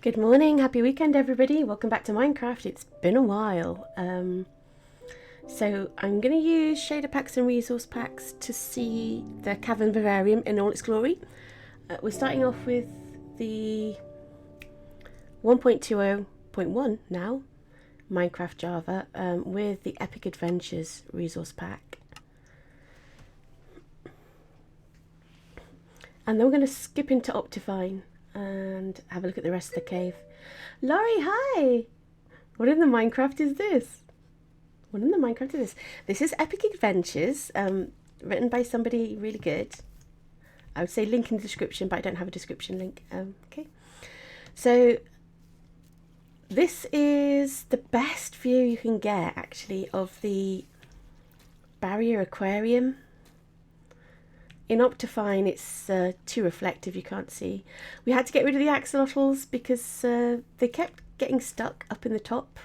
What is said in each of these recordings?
Good morning, happy weekend everybody. Welcome back to Minecraft. It's been a while. So I'm going to use shader packs and resource packs to see the Cavern Vivarium in all its glory. We're starting off with the 1.20.1 now, Minecraft Java, with the Epic Adventures resource pack. And then we're going to skip into Optifine and have a look at the rest of the cave. Laurie, hi! What in the Minecraft is this? What in the Minecraft is this? This is Epic Adventures, written by somebody really good. I would say link in the description, but I don't have a description link. Okay. So this is the best view you can get, actually, of the barrier aquarium. In Optifine, it's too reflective, you can't see. We had to get rid of the axolotls because they kept getting stuck up in the top.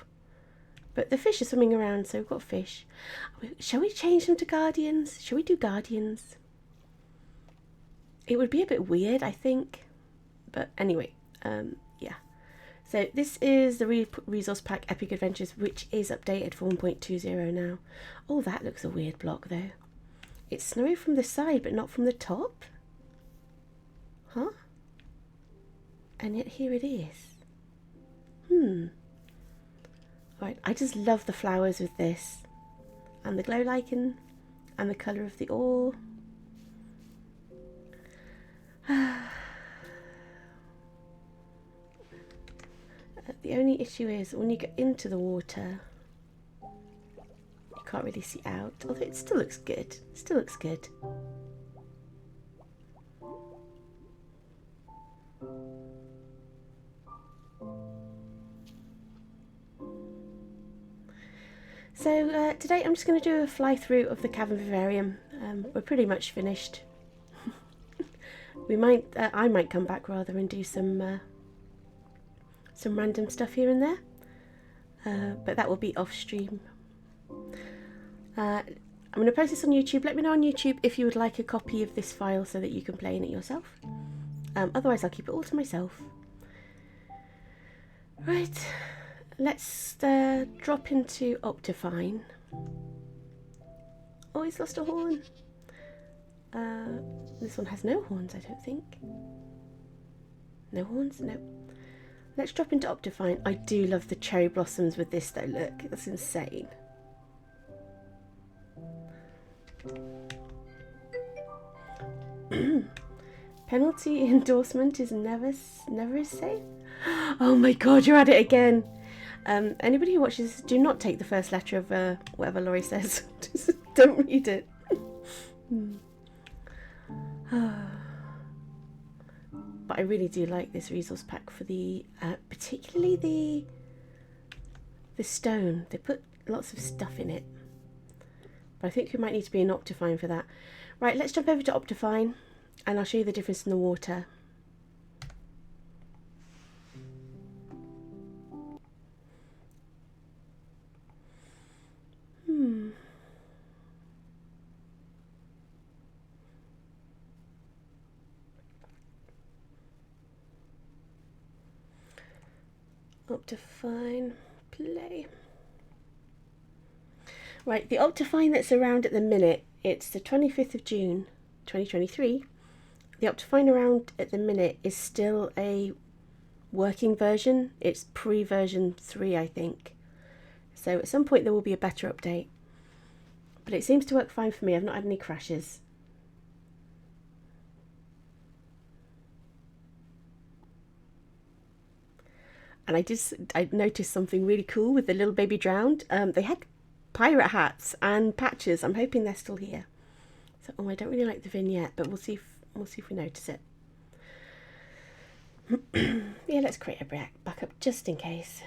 But the fish are swimming around, so we've got fish. Shall we change them to guardians? Shall we do guardians? It would be a bit weird, I think. But anyway, yeah. So this is the resource pack Epic Adventures, which is updated for 1.20 now. Oh, that looks a weird block, though. It's snowy from the side, but not from the top? Huh? And yet here it is. Right, I just love the flowers with this. And the glow lichen. And the colour of the ore. The only issue is when you get into the water, can't really see out, although it still looks good. Still looks good. So today I'm just going to do a fly through of the Cavern Vivarium. We're pretty much finished. I might come back rather and do some random stuff here and there, but that will be off stream. I'm going to post this on YouTube. Let me know on YouTube if you would like a copy of this file so that you can play in it yourself. Otherwise, I'll keep it all to myself. Right, let's drop into Optifine. Oh, he's lost a horn. This one has no horns, I don't think. No horns? No. Let's drop into Optifine. I do love the cherry blossoms with this though, look, that's insane. Penalty endorsement is never safe. Oh my god, you're at it again. Anybody who watches, do not take the first letter of whatever Laurie says. Just don't read it. But I really do like this resource pack for the, particularly the stone. They put lots of stuff in it. But I think we might need to be in Optifine for that. Right, let's jump over to Optifine and I'll show you the difference in the water. Optifine, play. Right, the Optifine that's around at the minute, it's the 25th of June 2023. The Optifine around at the minute is still a working version. It's pre-version 3, I think. So at some point there will be a better update. But it seems to work fine for me. I've not had any crashes. And I noticed something really cool with the little baby drowned. They had pirate hats and patches. I'm hoping they're still here. So, I don't really like the vignette, but we'll see if we notice it. Yeah, let's create a backup just in case.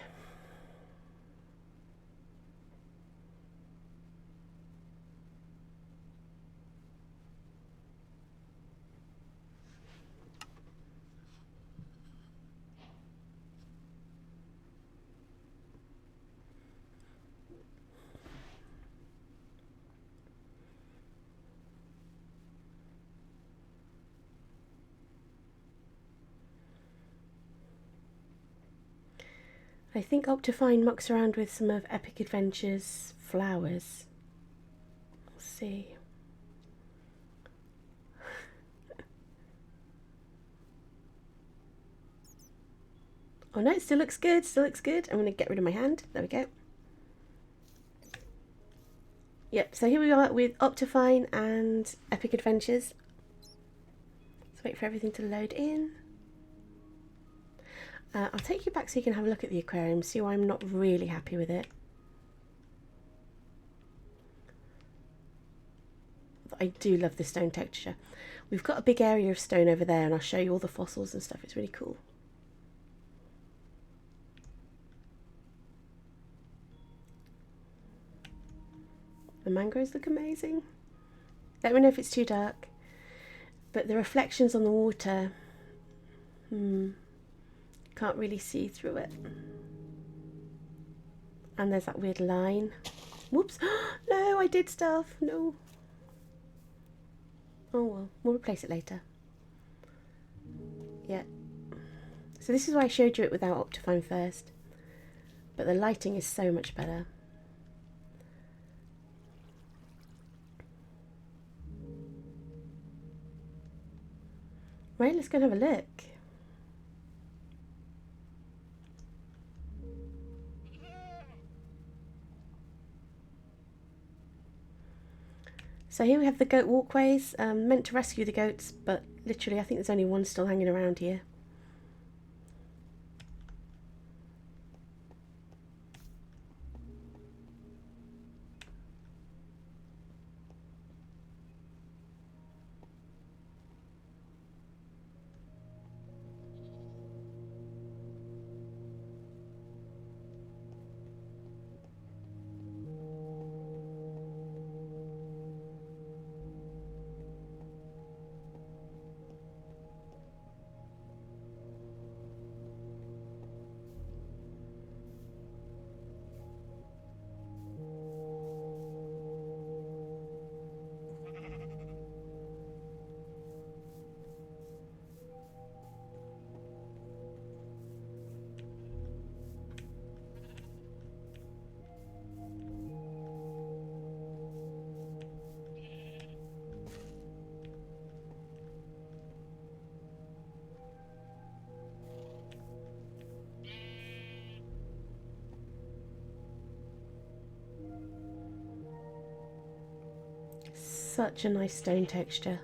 I think Optifine mucks around with some of Epic Adventures' flowers. We'll see. Oh no, it still looks good, still looks good. I'm going to get rid of my hand. There we go. Yep, so here we are with Optifine and Epic Adventures. Let's wait for everything to load in. I'll take you back so you can have a look at the aquarium, see why I'm not really happy with it. I do love the stone texture. We've got a big area of stone over there and I'll show you all the fossils and stuff. It's really cool. The mangroves look amazing. Let me know if it's too dark. But the reflections on the water, can't really see through it. And there's that weird line. Whoops. No, I did stuff. No. Oh well, we'll replace it later. Yeah. So this is why I showed you it without Optifine first. But the lighting is so much better. Right, let's go and have a look. So here we have the goat walkways, meant to rescue the goats, but literally I think there's only one still hanging around here. Such a nice stone texture.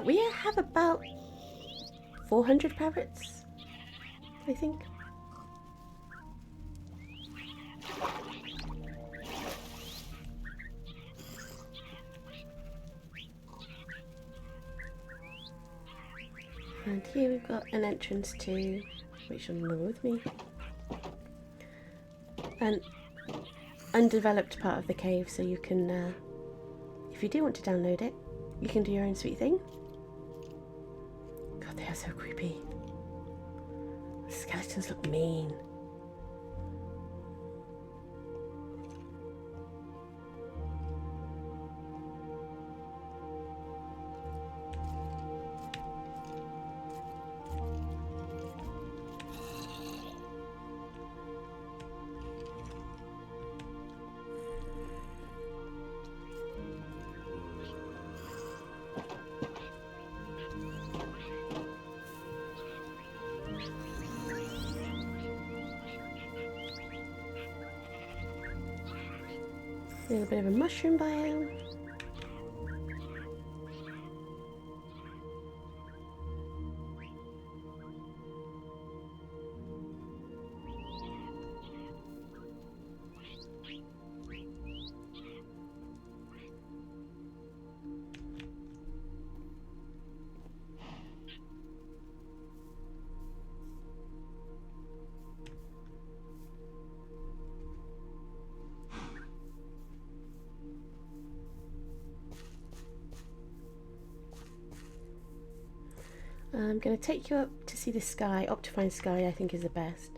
We have about 400 parrots, I think. And here we've got an entrance to, which will go with me, an undeveloped part of the cave, so you can, if you do want to download it, you can do your own sweet thing. God, they are so creepy. The skeletons look mean. A little bit of a mushroom biome. I'm going to take you up to see the sky. Optifine sky I think is the best.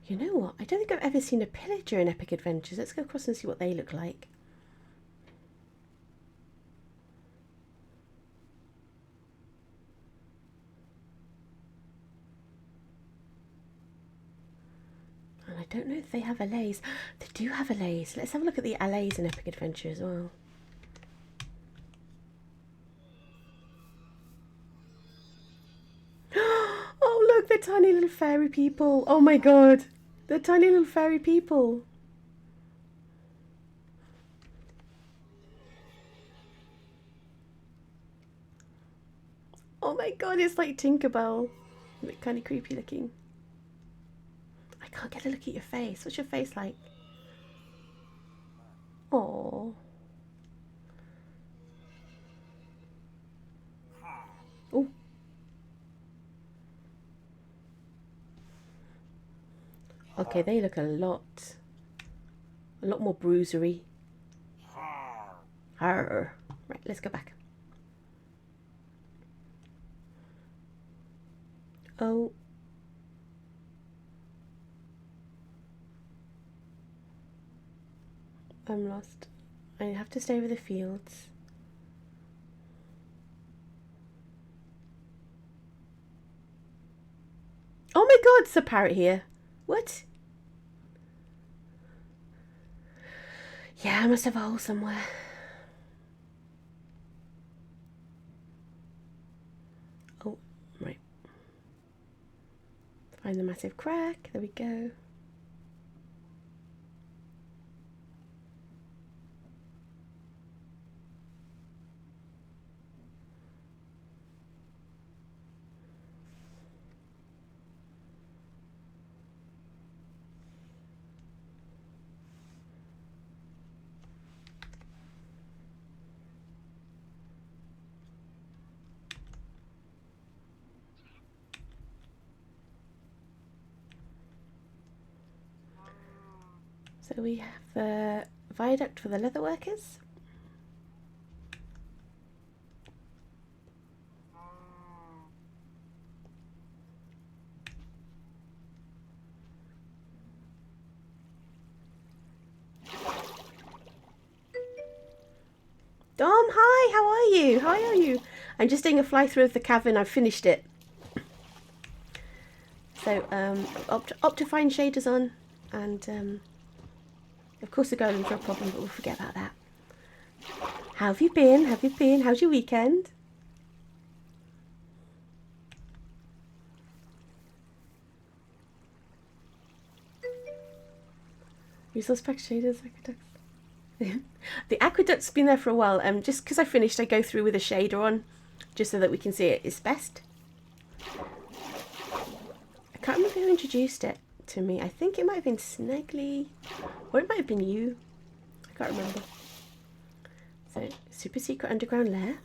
You know what? I don't think I've ever seen a pillager in Epic Adventures. Let's go across and see what they look like. And I don't know if they have allays. They do have allays. Let's have a look at the allays in Epic Adventure as well. Oh look, they're tiny little fairy people. Oh my god. They're tiny little fairy people. Oh my god, it's like Tinkerbell. A bit kind of creepy looking. I can't get a look at your face. What's your face like? Oh. Oh. Okay, they look a lot more bruisery. Arr. Right, let's go back. Oh. I'm lost. I have to stay over the fields. Oh my god, it's a parrot here. What? Yeah, I must have a hole somewhere. Oh, right. Find the massive crack. There we go. So we have the viaduct for the leather workers. Dom, hi, how are you? How are you? I'm just doing a fly through of the cavern. I've finished it. So, Optifine shaders on, and of course the golems are a problem, but we'll forget about that. How have you been? Have you been? How's your weekend? Resource pack shaders, aqueducts. The aqueduct's been there for a while. Just because I finished, I go through with a shader on, just so that we can see it is best. I can't remember who introduced it to me. I think it might have been Sneggly, or it might have been you. I can't remember. So, super secret underground lair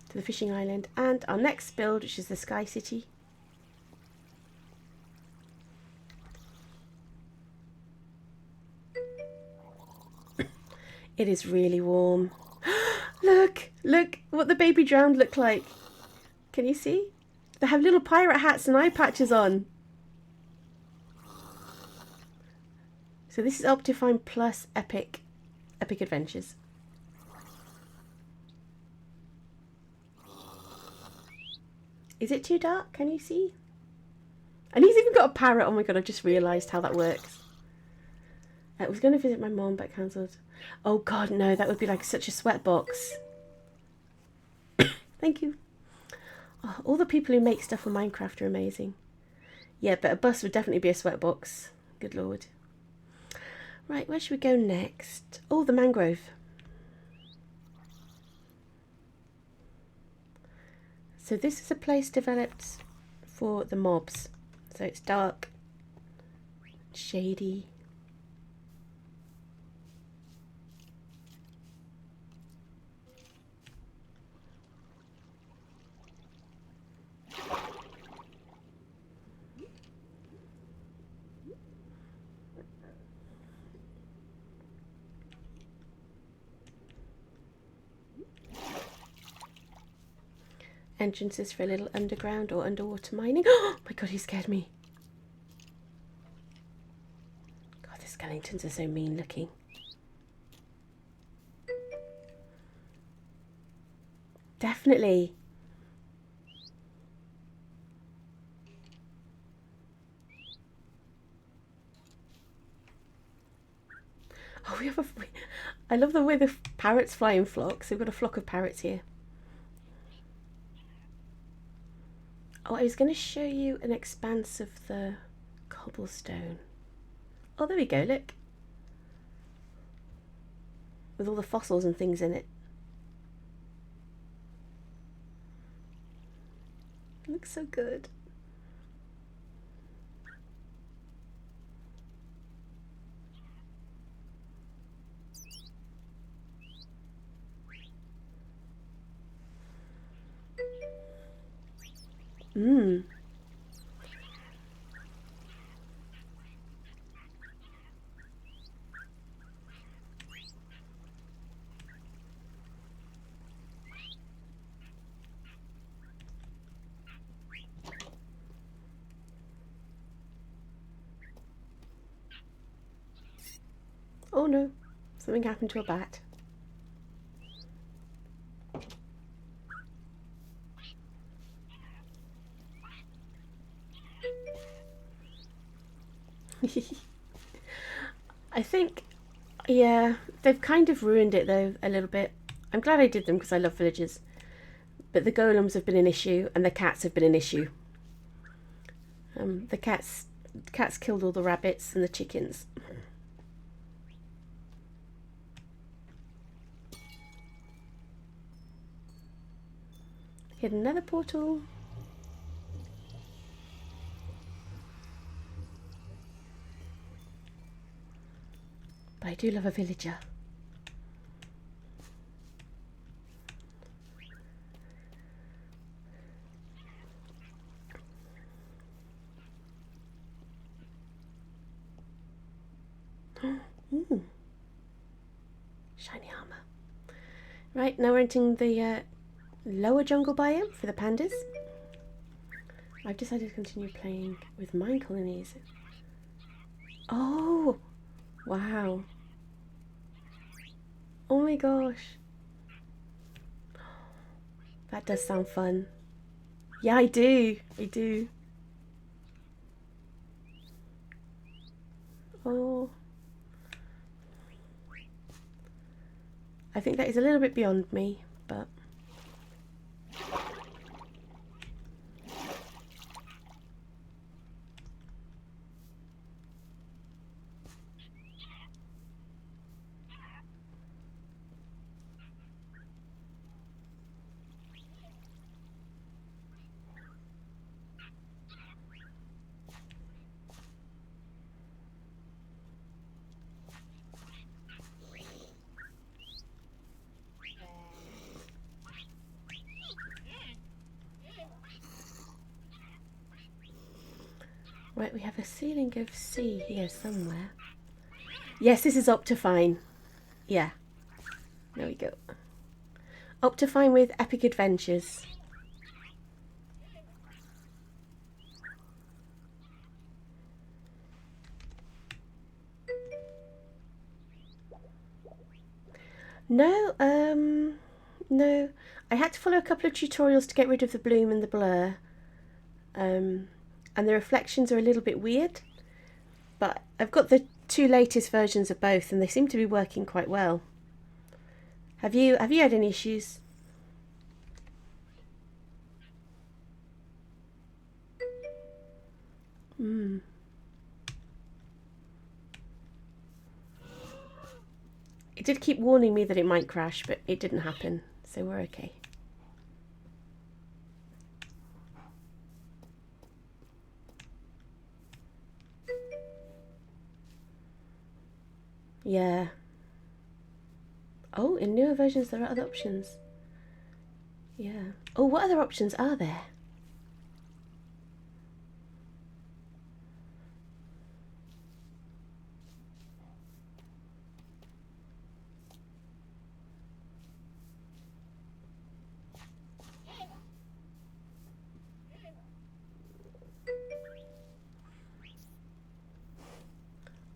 to the fishing island, and our next build, which is the Sky City. It is really warm. Look what the baby drowned look like. Can you see? They have little pirate hats and eye patches on. So this is Optifine plus Epic Adventures. Is it too dark? Can you see? And he's even got a parrot. Oh my god, I just realised how that works. I was going to visit my mom, but cancelled. Oh god, no, that would be like such a sweatbox. Thank you. Oh, all the people who make stuff for Minecraft are amazing. Yeah, but a bus would definitely be a sweatbox. Good lord. Right, where should we go next? Oh, the mangrove. So this is a place developed for the mobs. So it's dark, shady. Entrances for a little underground or underwater mining. Oh my god, he scared me. God, the skeletons are so mean looking. Definitely. Oh, we have a... I love the way the parrots fly in flocks. We've got a flock of parrots here. Oh, I was going to show you an expanse of the cobblestone. Oh, there we go, look. With all the fossils and things in it. It looks so good. Mmm. Oh no, something happened to a bat. I think, yeah, they've kind of ruined it though, a little bit. I'm glad I did them because I love villagers. But the golems have been an issue and the cats have been an issue. The cats killed all the rabbits and the chickens. Hit another portal. But I do love a villager. Ooh. Shiny armor. Right, now we're entering the lower jungle biome for the pandas. I've decided to continue playing with mine colonies. Oh, wow. Oh my gosh. That does sound fun. Yeah, I do. I do. Oh. I think that is a little bit beyond me, but... Right, we have a ceiling of C here somewhere. Yes, this is Optifine. Yeah. There we go. Optifine with Epic Adventures. No, no. I had to follow a couple of tutorials to get rid of the bloom and the blur. And the reflections are a little bit weird. But I've got the two latest versions of both and they seem to be working quite well. Have you had any issues? It did keep warning me that it might crash, but it didn't happen, so we're okay. Yeah. Oh, in newer versions there are other options. Yeah. Oh, what other options are there?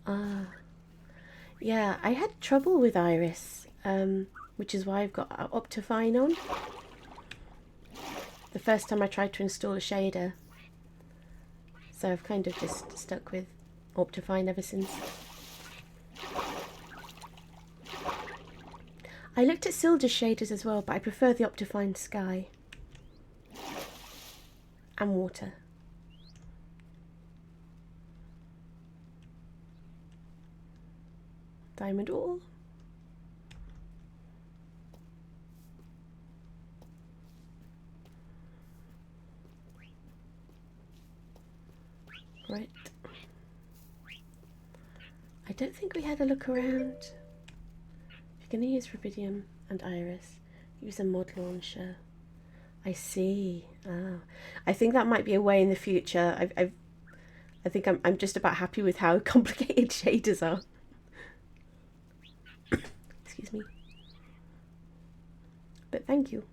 Ah. Yeah, I had trouble with Iris, which is why I've got Optifine on. The first time I tried to install a shader. So I've kind of just stuck with Optifine ever since. I looked at Silder's shaders as well, but I prefer the Optifine sky. And water. Diamond ore. Right. I don't think we had a look around. If you're going to use rubidium and iris, use a mod launcher. I see. Ah, I think that might be a way in the future. I think I'm just about happy with how complicated shaders are. Excuse me. But thank you.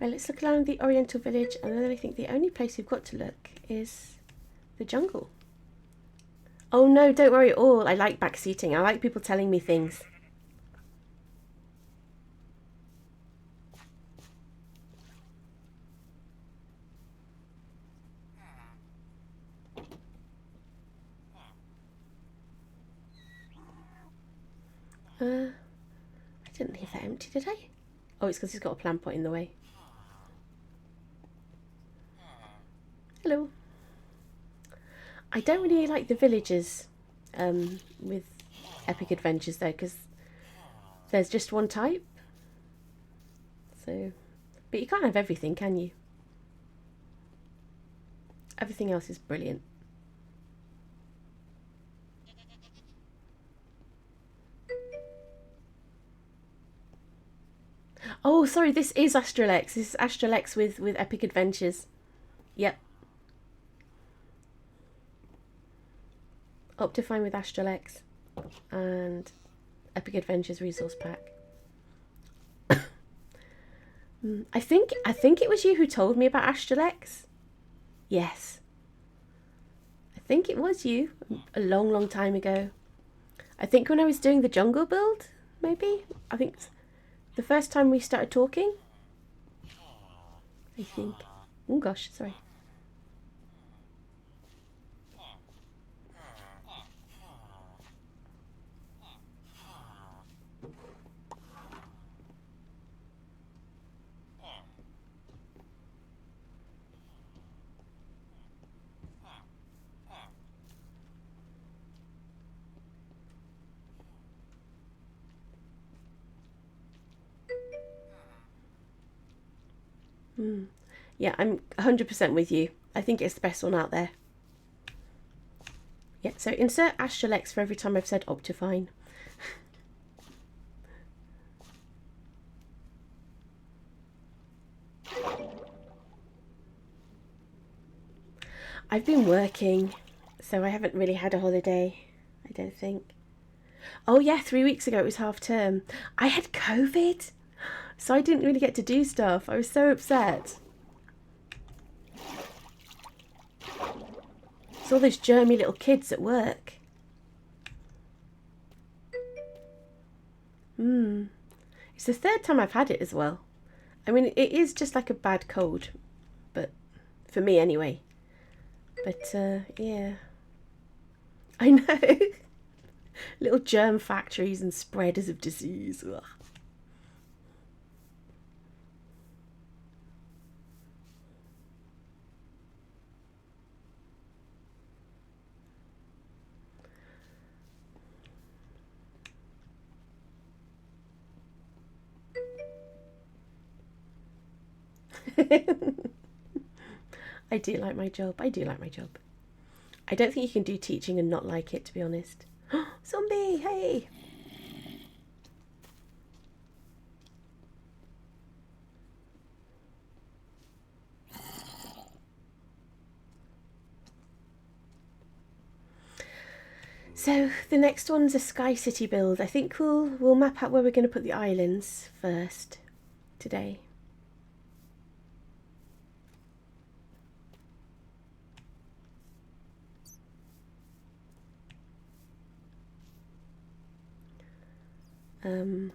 Right, let's look around the Oriental Village, and then I think the only place we've got to look is the jungle. Oh no, don't worry at all. I like backseating. I like people telling me things. I didn't leave that empty, did I? Oh, it's because he's got a plant pot in the way. Hello. I don't really like the villagers with Epic Adventures though, because there's just one type. So, but you can't have everything, can you? Everything else is brilliant. Oh, sorry, this is Astralex. This is Astralex with Epic Adventures. Yep. Optifine with Astralex and Epic Adventures resource pack. I think it was you who told me about Astralex. Yes. I think it was you a long time ago. I think when I was doing the jungle build, maybe. I think the first time we started talking. I think. Oh gosh, sorry. Yeah, I'm 100% with you. I think it's the best one out there. Yeah, so insert Astralex for every time I've said Optifine. I've been working, so I haven't really had a holiday, I don't think. Oh yeah, 3 weeks ago it was half term. I had COVID, so I didn't really get to do stuff. I was so upset. It's all those germy little kids at work. It's the third time I've had it as well. I mean, it is just like a bad cold, but for me anyway. But yeah, I know. Little germ factories and spreaders of disease. Ugh. I do like my job. I do like my job. I don't think you can do teaching and not like it, to be honest. Zombie, hey! So the next one's a Sky City build. I think we'll map out where we're going to put the islands first today. And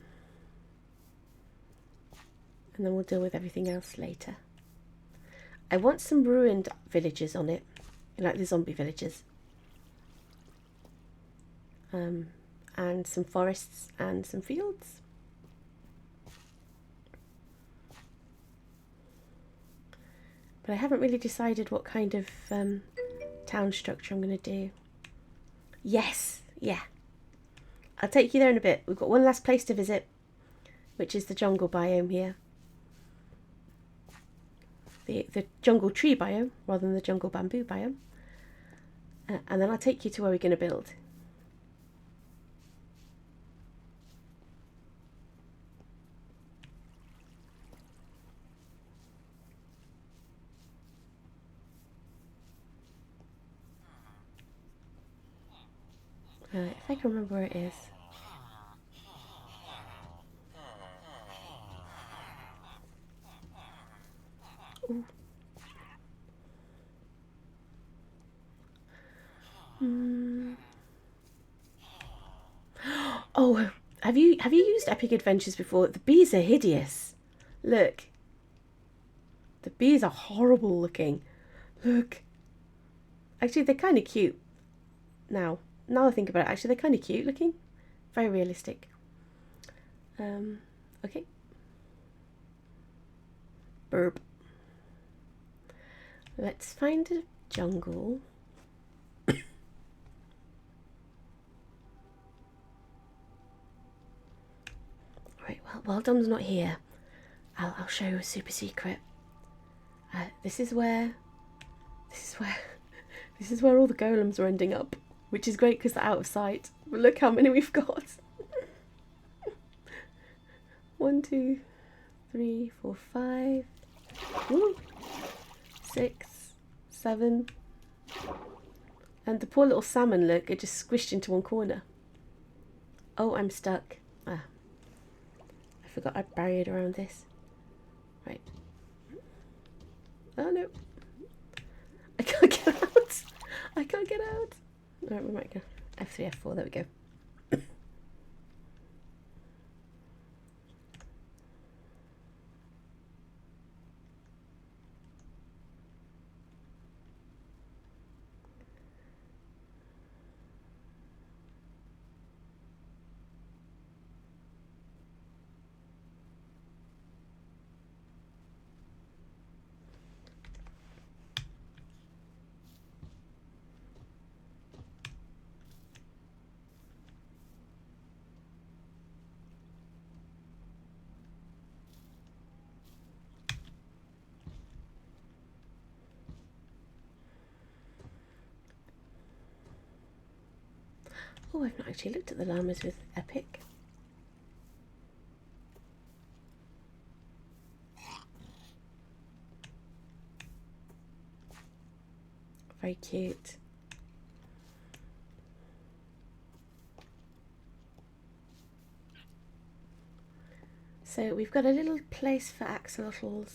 then we'll deal with everything else later. I want some ruined villages on it, like the zombie villages. And some forests and some fields. But I haven't really decided what kind of town structure I'm going to do. Yes, yeah. I'll take you there in a bit. We've got one last place to visit, which is the jungle biome here. The jungle tree biome rather than the jungle bamboo biome. And then I'll take you to where we're going to build. If I can remember where it is. Ooh. Oh, have you used Epic Adventures before? The bees are hideous. Look. The bees are horrible looking. Look. Actually, they're kind of cute. Now I think about it, actually, they're kind of cute looking. Very realistic. Okay. Burp. Let's find a jungle. Right, well, Dom's not here. I'll show you a super secret. This is where all the golems are ending up, which is great because they're out of sight. But look how many we've got. 1, 2, 3, 4, 5. Ooh. 6, 7. And the poor little salmon, look, it just squished into one corner. Oh, I'm stuck. I forgot I barriered around this. Right. Oh no. I can't get out. I can't get out. Alright, we might go. F3, F4, there we go. Oh, I've not actually looked at the llamas with Epic. Very cute. So we've got a little place for axolotls.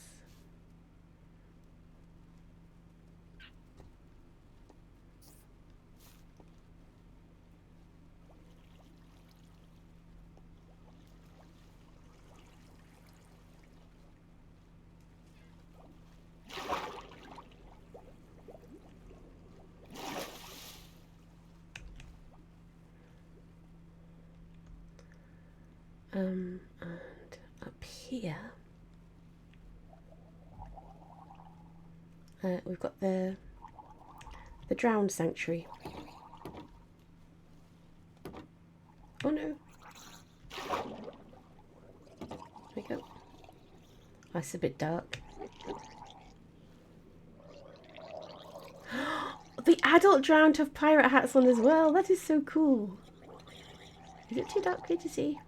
And up here we've got the drowned sanctuary. Oh no! There we go. That's a bit dark. the adult drowned have pirate hats on as well. That is so cool. Is it too dark for you to see?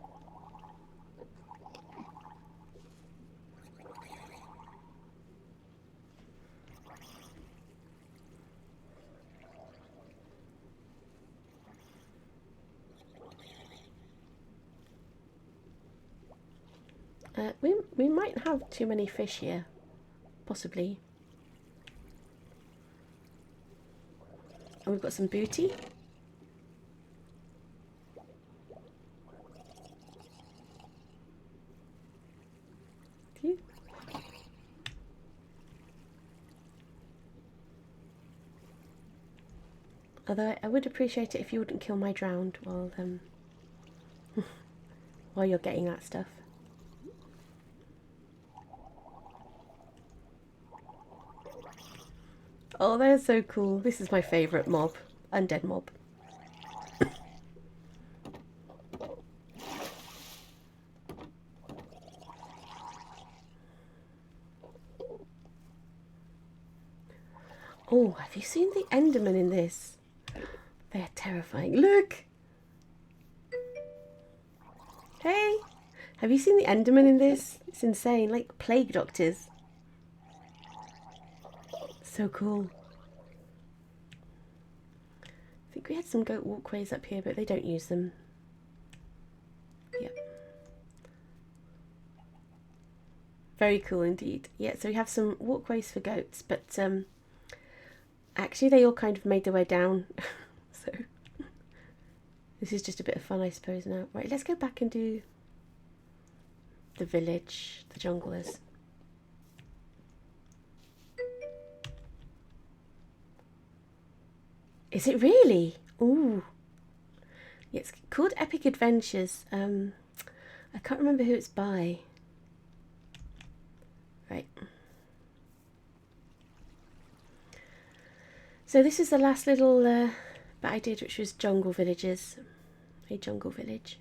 We might have too many fish here, possibly. And we've got some booty. Although I would appreciate it if you wouldn't kill my drowned while while you're getting that stuff. Oh, they're so cool. This is my favourite mob. Undead mob. Oh, have you seen the Enderman in this? They're terrifying. Look! Hey! Have you seen the Enderman in this? It's insane. Like plague doctors. So cool. I think we had some goat walkways up here, but they don't use them. Yep. Very cool indeed. Yeah, so we have some walkways for goats, but actually they all kind of made their way down. So this is just a bit of fun, I suppose, now. Right, let's go back and do the village, the junglers. Is it really? Ooh. Yeah, it's called Epic Adventures. I can't remember who it's by. Right. So this is the last little bit I did, which was jungle villages. A jungle village.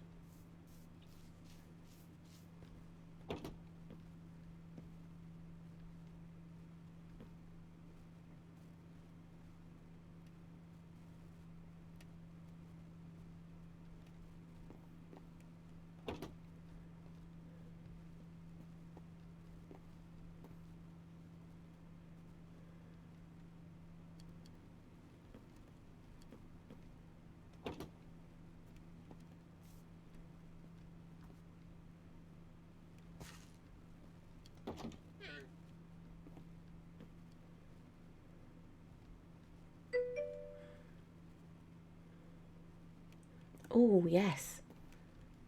Oh, yes.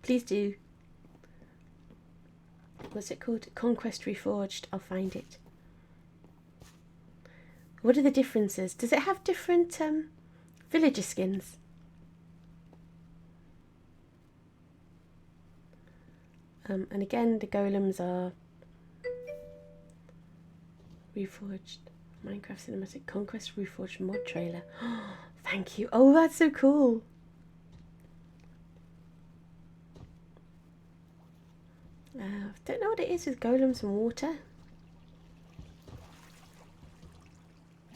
Please do. What's it called? Conquest Reforged. I'll find it. What are the differences? Does it have different villager skins? And again, the golems are Reforged. Minecraft Cinematic Conquest Reforged mod trailer. Thank you. Oh, that's so cool. Don't know what it is with golems and water.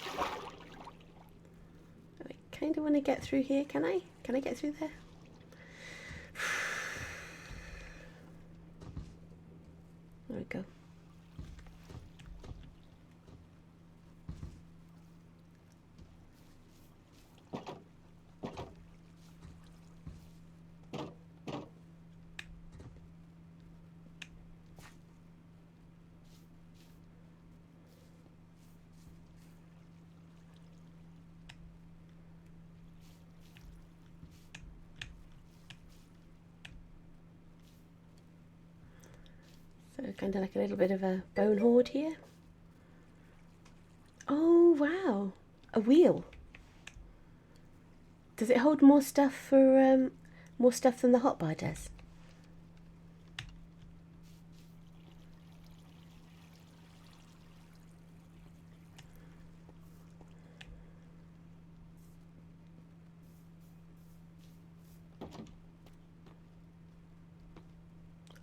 I kind of want to get through here. Can I? Can I get through there? There we go. So kind of like a little bit of a bone hoard here. Oh wow, a wheel. Does it hold more stuff for more stuff than the hotbar does?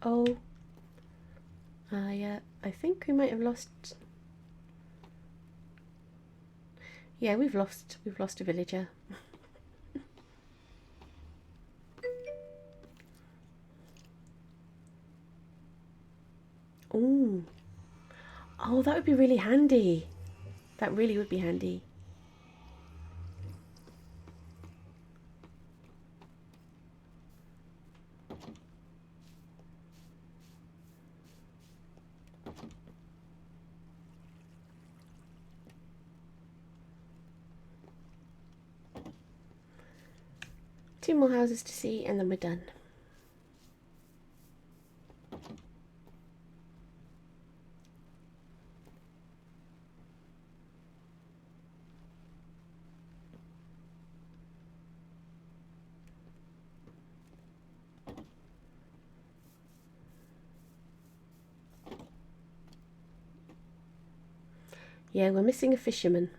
Oh, I think we might have lost. Yeah, we've lost a villager. Ooh. Oh, that would be really handy. That really would be handy. Two more houses to see and then we're done. Yeah, we're missing a fisherman.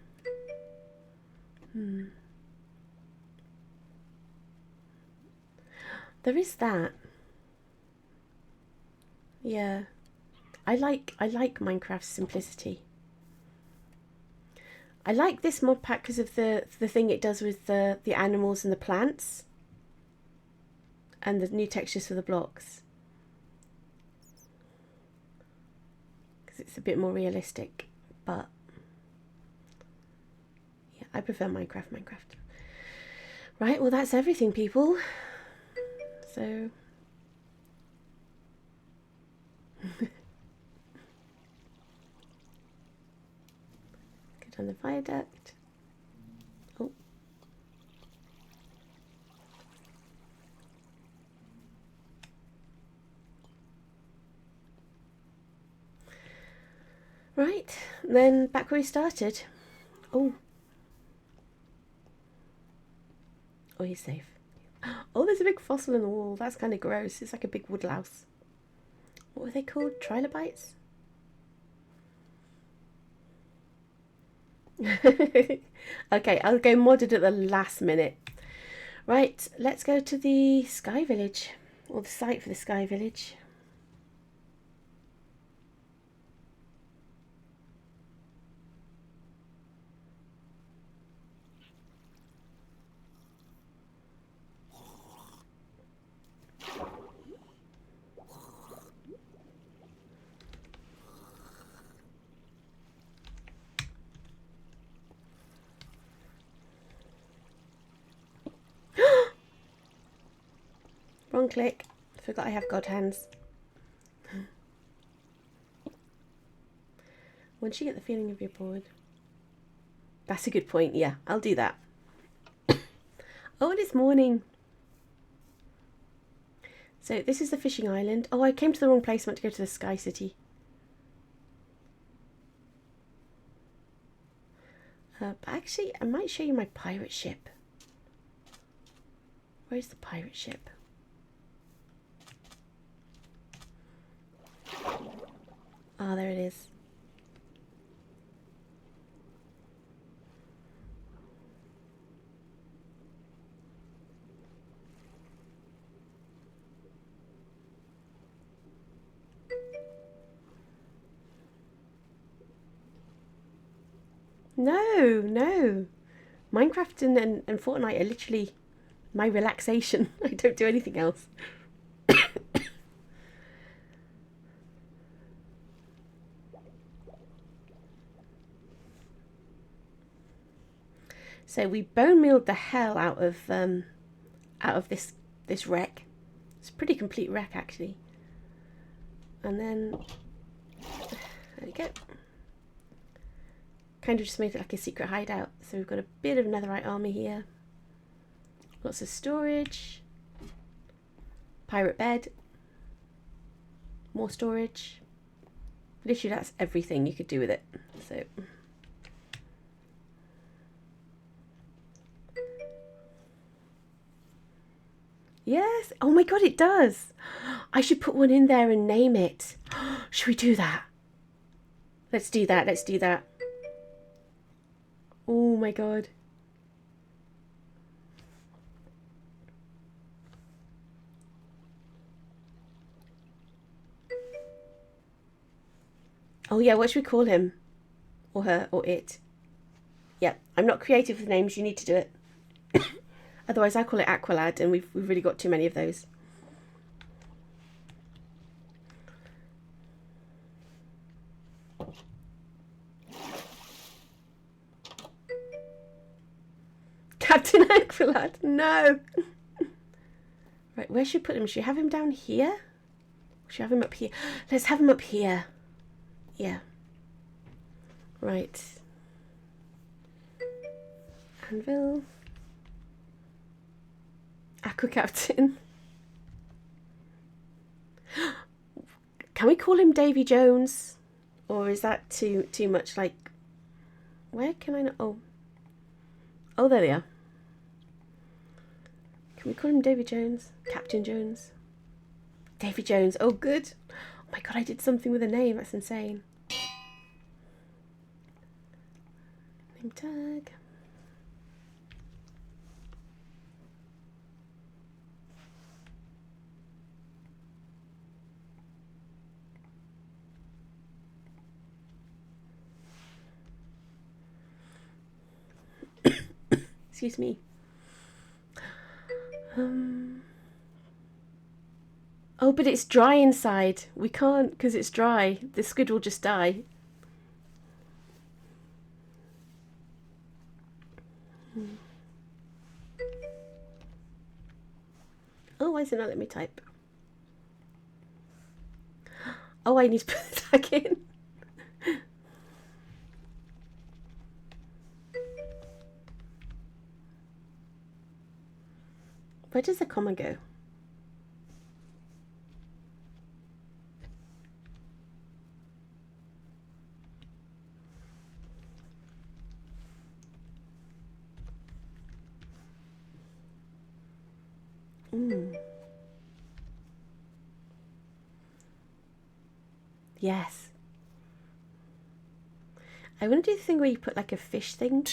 There is that. Yeah. I like Minecraft's simplicity. I like this mod pack because of the thing it does with the animals and the plants. And the new textures for the blocks. Because it's a bit more realistic. But yeah, I prefer Minecraft. Right, well that's everything, people. So get on the viaduct. Oh. Right, then back where we started. Oh. Oh, he's safe. Oh, there's a big fossil in the wall. That's kind of gross. It's like a big woodlouse. What were they called? Trilobites? Okay, I'll go modded at the last minute. Right, let's go to the Sky Village. Or the site for the Sky Village. Wrong click. Forgot I have God hands. Once you get the feeling of your bored. That's a good point. Yeah, I'll do that. Oh, it is morning. So this is the fishing island. Oh, I came to the wrong place. I meant to go to the Sky City. But actually, I might show you my pirate ship. Where's the pirate ship? Ah, there it is. No. Minecraft and Fortnite are literally my relaxation. I don't do anything else. So we bone mealed the hell out of this wreck. It's a pretty complete wreck actually. And then there we go. Kind of just made it like a secret hideout. So we've got a bit of netherite armor here. Lots of storage. Pirate bed. More storage. Literally that's everything you could do with it. So yes. Oh my god, it does. I should put one in there and name it. Should we do that? Let's do that. Let's do that. Oh my god. Oh yeah, what should we call him? Or her, or it? Yeah, I'm not creative with names. You need to do it. Otherwise, I call it Aqualad, and we've really got too many of those. Captain Aqualad, no. Right, where should we put him? Should we have him down here? Should we have him up here? Let's have him up here. Yeah. Right. Anvil. Aqua Captain. Can we call him Davy Jones? Or is that too much like... Where can I not... Oh. Oh, there they are. Can we call him Davy Jones? Captain Jones? Davy Jones. Oh, good. Oh my god, I did something with a name. That's insane. Name tag. Excuse me. Oh, but it's dry inside. We can't, because it's dry. The squid will just die. Oh, why is it not letting me type? Oh, I need to put the tag in. Where does the comma go? Yes. I want to do the thing where you put like a fish thing.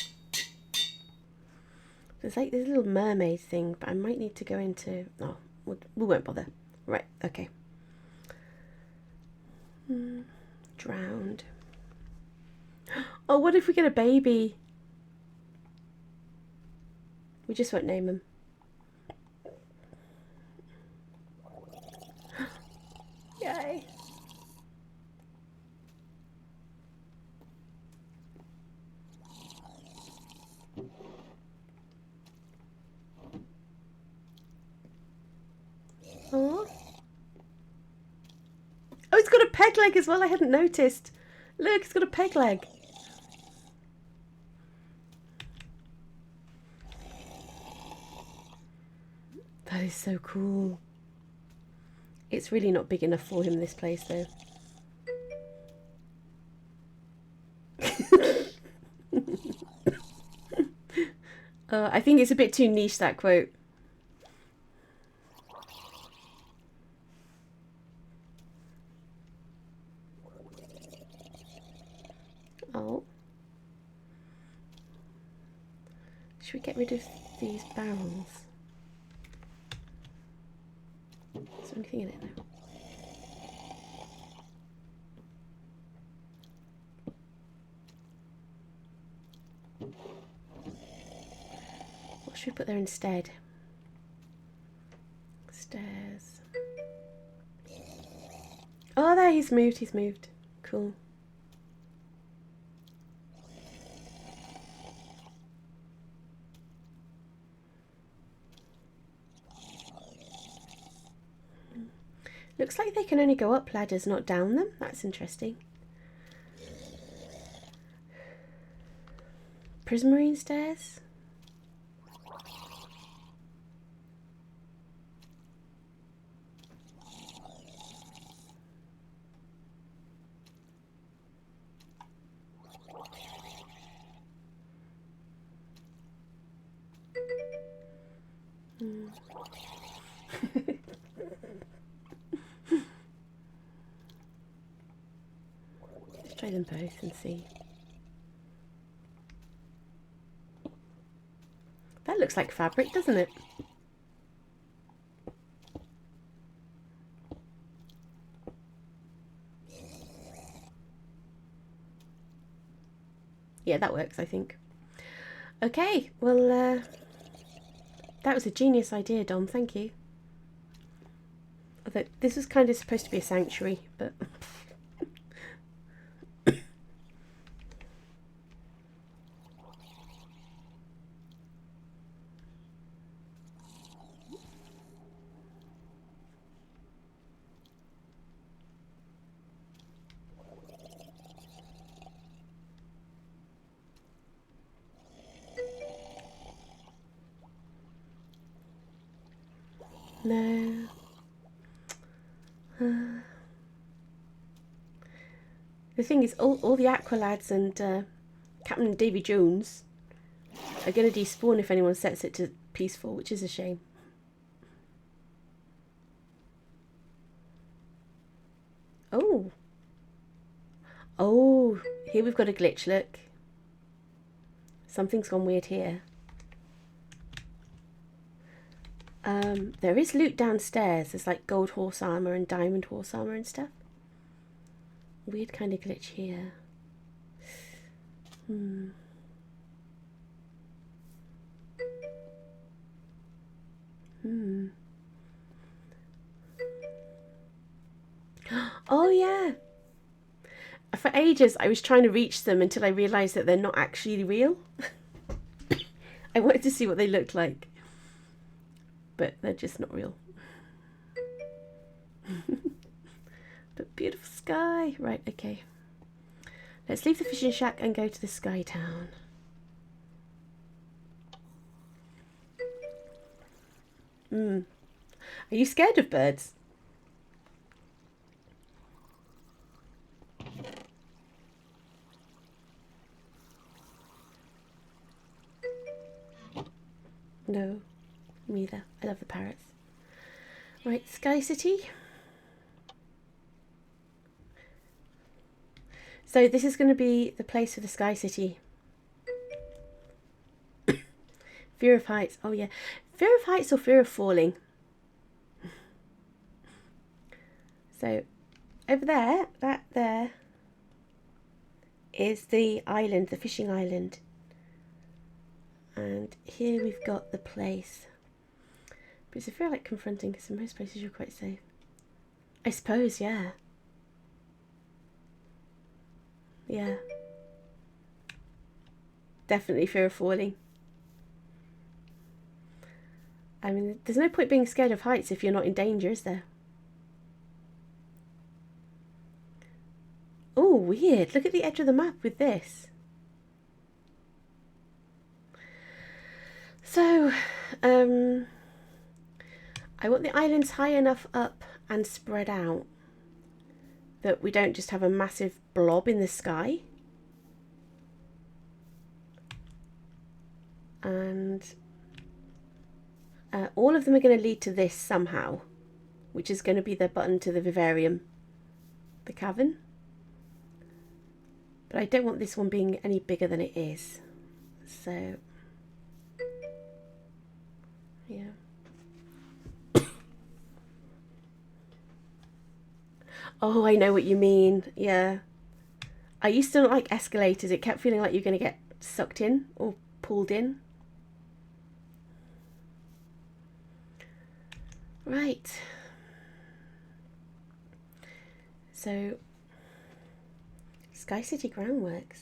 There's like this little mermaid thing, but I might need to go into... Oh, we won't bother. Right, okay. Drowned. Oh, what if we get a baby? We just won't name him. Yay. Oh, it's got a peg leg as well. I hadn't noticed. Look, it's got a peg leg. That is so cool. It's really not big enough for him, this place, though. I think it's a bit too niche, that quote. Oh. Should we get rid of these barrels? Is there anything in it now? What should we put there instead? Stairs. Oh, there, he's moved. Cool. Looks like they can only go up ladders, not down them. That's interesting. Prismarine stairs. Let's try them both and see. That looks like fabric, doesn't it? Yeah, that works, I think. Okay, well, that was a genius idea, Dom. Thank you. Although this was kind of supposed to be a sanctuary, but... No. The thing is, all the Aqualads and Captain Davy Jones are going to despawn if anyone sets it to peaceful, which is a shame. Oh. Oh, here we've got a glitch, look. Something's gone weird here. There is loot downstairs. There's like gold horse armor and diamond horse armor and stuff. Weird kind of glitch here. Oh yeah. For ages I was trying to reach them until I realised that they're not actually real. I wanted to see what they looked like. But they're just not real. But beautiful sky. Right, okay. Let's leave the fishing shack and go to the sky town. Are you scared of birds? No, me either. I love the parrots. Right, Sky City. So this is going to be the place for the Sky City. Fear of heights. Oh yeah. Fear of heights or fear of falling? So over there, that there is the island, the fishing island. And here we've got the place. But it's a fear like confronting, because in most places you're quite safe. I suppose, yeah. Yeah. Definitely fear of falling. I mean, there's no point being scared of heights if you're not in danger, is there? Oh, weird. Look at the edge of the map with this. So, I want the islands high enough up and spread out that we don't just have a massive blob in the sky. And all of them are going to lead to this somehow, which is going to be the button to the vivarium, the cavern. But I don't want this one being any bigger than it is. So, yeah. Oh, I know what you mean. Yeah. I used to not like escalators. It kept feeling like you're going to get sucked in or pulled in. Right. So, Sky City groundworks.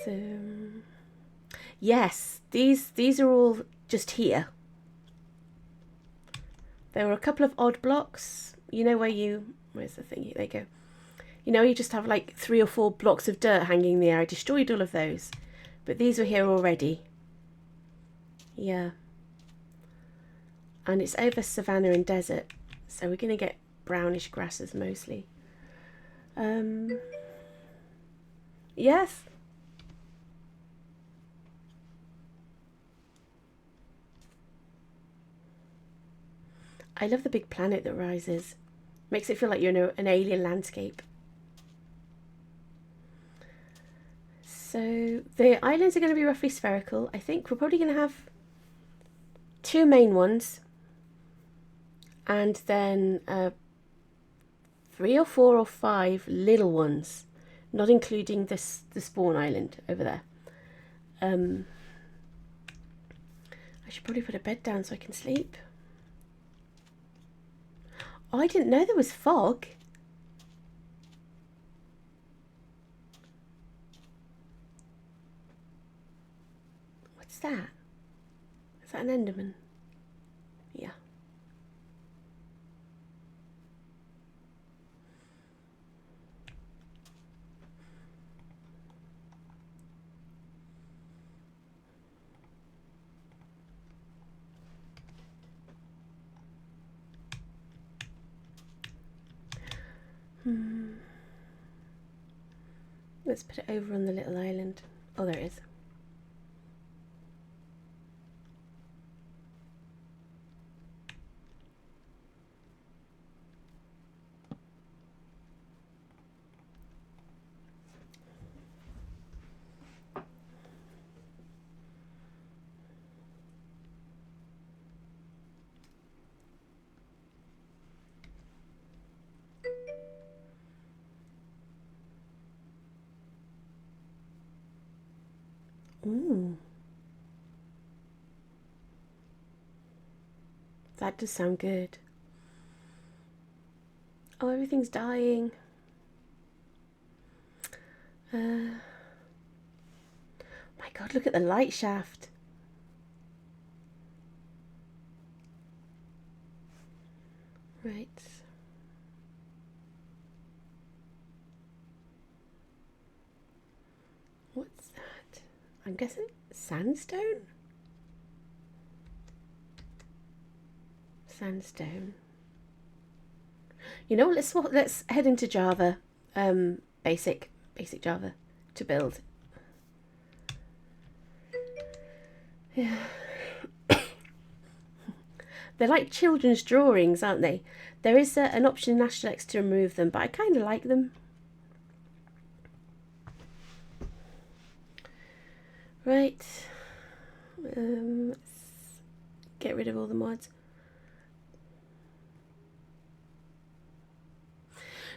So, yes, these are all just here. There were a couple of odd blocks. You know where you... Where's the thingy? There you go. You know, you just have like 3 or 4 blocks of dirt hanging in the air. I destroyed all of those. But these were here already. Yeah. And it's over savanna and desert. So we're going to get brownish grasses mostly. Yes. I love the big planet that rises. Makes it feel like you're in an alien landscape. So the islands are going to be roughly spherical. I think we're probably going to have 2 main ones. And then 3 or 4 or 5 little ones, not including this the spawn island over there. I should probably put a bed down so I can sleep. Oh, I didn't know there was fog. What's that? Is that an Enderman? Yeah. Let's put it over on the little island. Oh, there it is. Ooh. That does sound good. Oh, everything's dying. My God, look at the light shaft. Right. What's that? I'm guessing sandstone? Sandstone. You know, let's head into Java. Basic Java to build. Yeah. They're like children's drawings, aren't they? There is an option in Astralex to remove them, but I kind of like them. Right. Let's get rid of all the mods.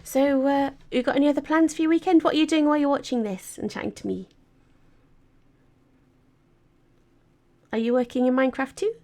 So, you got any other plans for your weekend? What are you doing while you're watching this and chatting to me? Are you working in Minecraft too?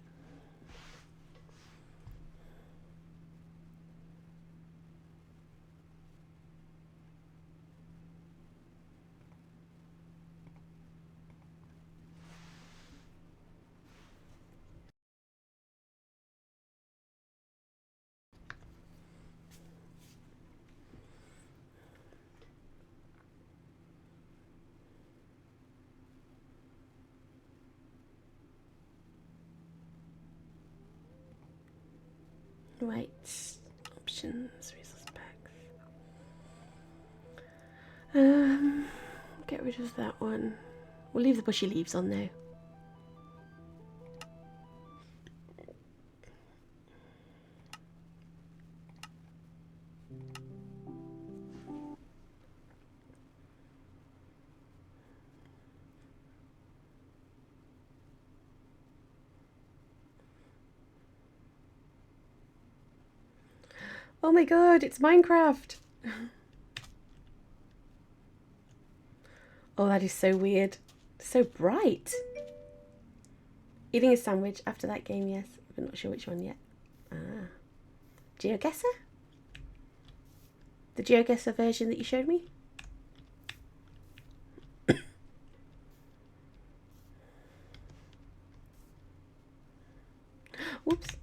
Right, options, resource packs. Get rid of that one. We'll leave the bushy leaves on though. Oh my God, it's Minecraft! Oh, that is so weird. So bright. Eating a sandwich after that game, yes. I'm not sure which one yet. Ah. GeoGuessr? The GeoGuessr version that you showed me? Whoops.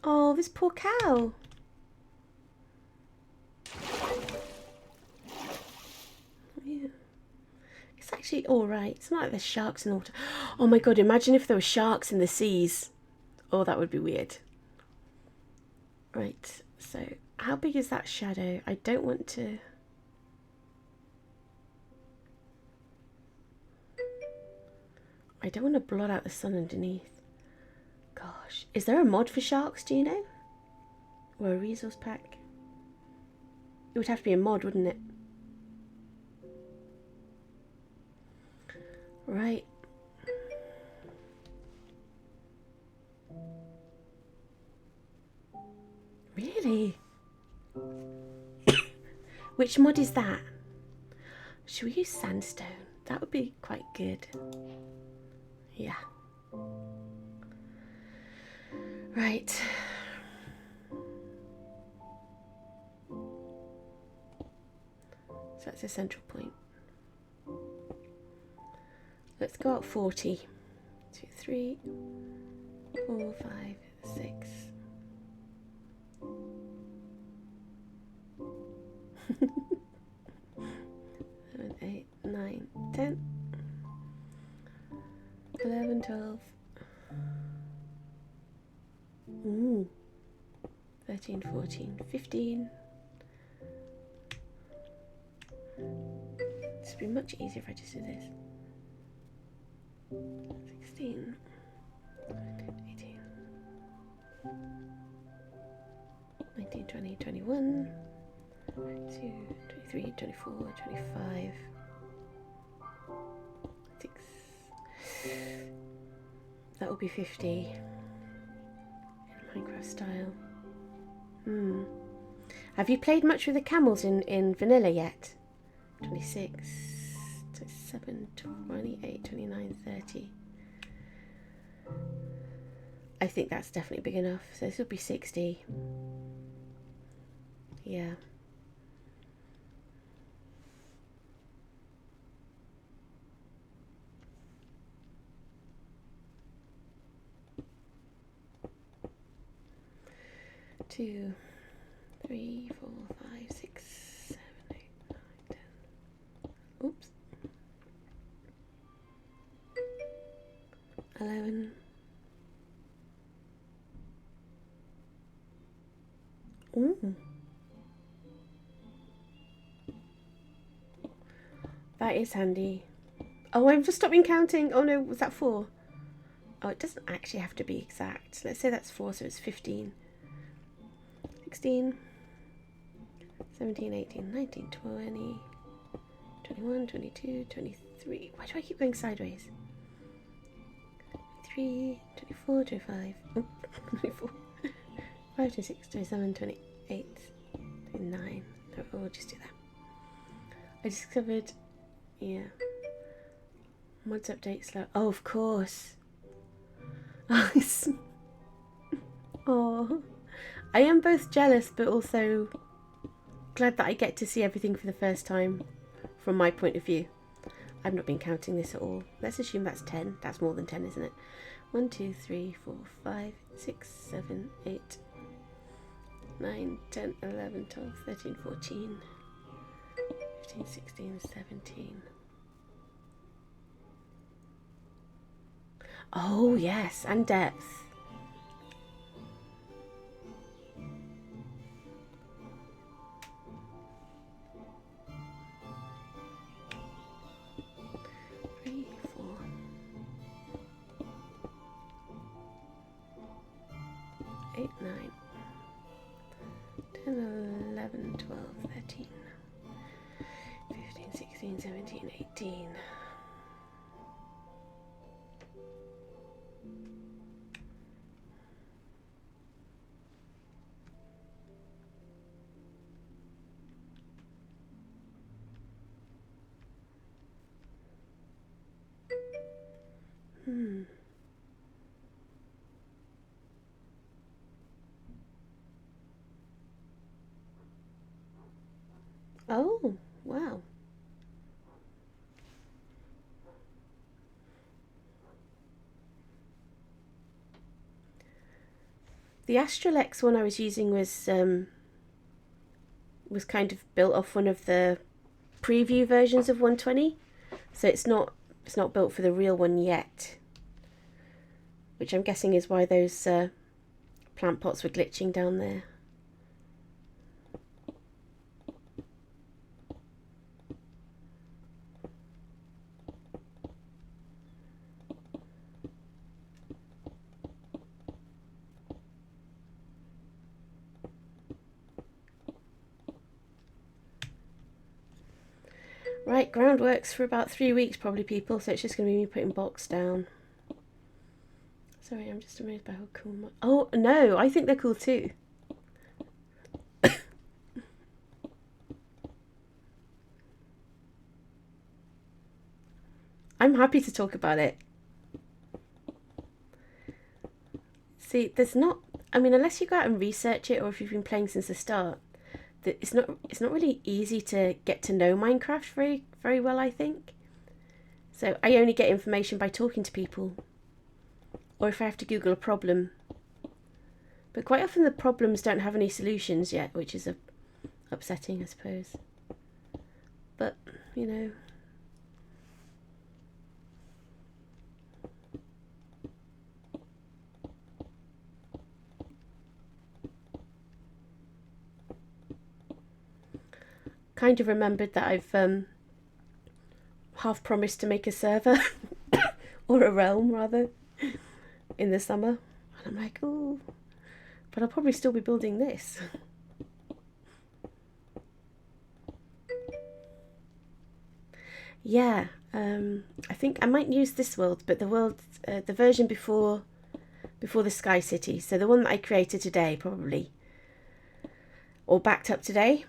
Oh, this poor cow. Yeah. It's actually alright. It's not like there's sharks in the water. Oh my God, imagine if there were sharks in the seas. Oh, that would be weird. Right, so how big is that shadow? I don't want to... I don't want to blot out the sun underneath. Gosh, is there a mod for sharks, do you know? Or a resource pack? It would have to be a mod, wouldn't it? Right. Really? Which mod is that? Should we use sandstone? That would be quite good. Yeah. Right. So that's a central point. Let's go up 40. 2, 3, 4, 5, 6. 7, 8, 9, 10, 11, 12. Ooh. 13, 14, 15. This would be much easier if I just did this. 16, 18, 19, 20, 21, 22, 23, 24, 25, 6. That would be 50 in Minecraft style. Have you played much with the camels in vanilla yet? 26, 27, 28, 29, 30. I think that's definitely big enough. So this would be 60. Yeah. Two, 3, 4, 5, 6, 7, 8, 9, 10. Oops. 11. Ooh. That is handy. Oh, I'm just stopping counting. Oh no, was that 4? Oh, it doesn't actually have to be exact. Let's say that's 4, so it's 15. 16, 17, 18, 19, 20, 21, 22, 23. Why do I keep going sideways? 23, 24, 25, 24, 5, 26, 27, 28, 29. No, we'll just do that. I discovered, yeah. Mods update slow. Oh, of course. Oh, I am both jealous but also glad that I get to see everything for the first time from my point of view. I've not been counting this at all. Let's assume that's 10. That's more than 10, isn't it? 1, 2, 3, 4, 5, 6, 7, 8, 9, 10, 11, 12, 13, 14, 15, 16, 17. Oh, yes, and depth. Eight, 9, 10, 11, 12, 13, 15, 16, 17, 18. Oh, wow. The Astralex one I was using was kind of built off one of the preview versions of 120, so it's not built for the real one yet, which I'm guessing is why those plant pots were glitching down there. Right, groundworks for about 3 weeks probably, people, so it's just going to be me putting blocks down. Sorry, I'm just amazed by how cool my... Oh, no, I think they're cool too. I'm happy to talk about it. See, there's not, I mean, unless you go out and research it, or if you've been playing since the start, it's not really easy to get to know Minecraft very well, I think. So I only get information by talking to people, or if I have to Google a problem. But quite often the problems don't have any solutions yet, which is upsetting, I suppose. But, you know. Kind of remembered that I've half promised to make a server, or a realm rather, in the summer. And I'm like, oh, but I'll probably still be building this. Yeah, I think I might use this world, but the version before the Sky City. So the one that I created today, probably, or backed up today.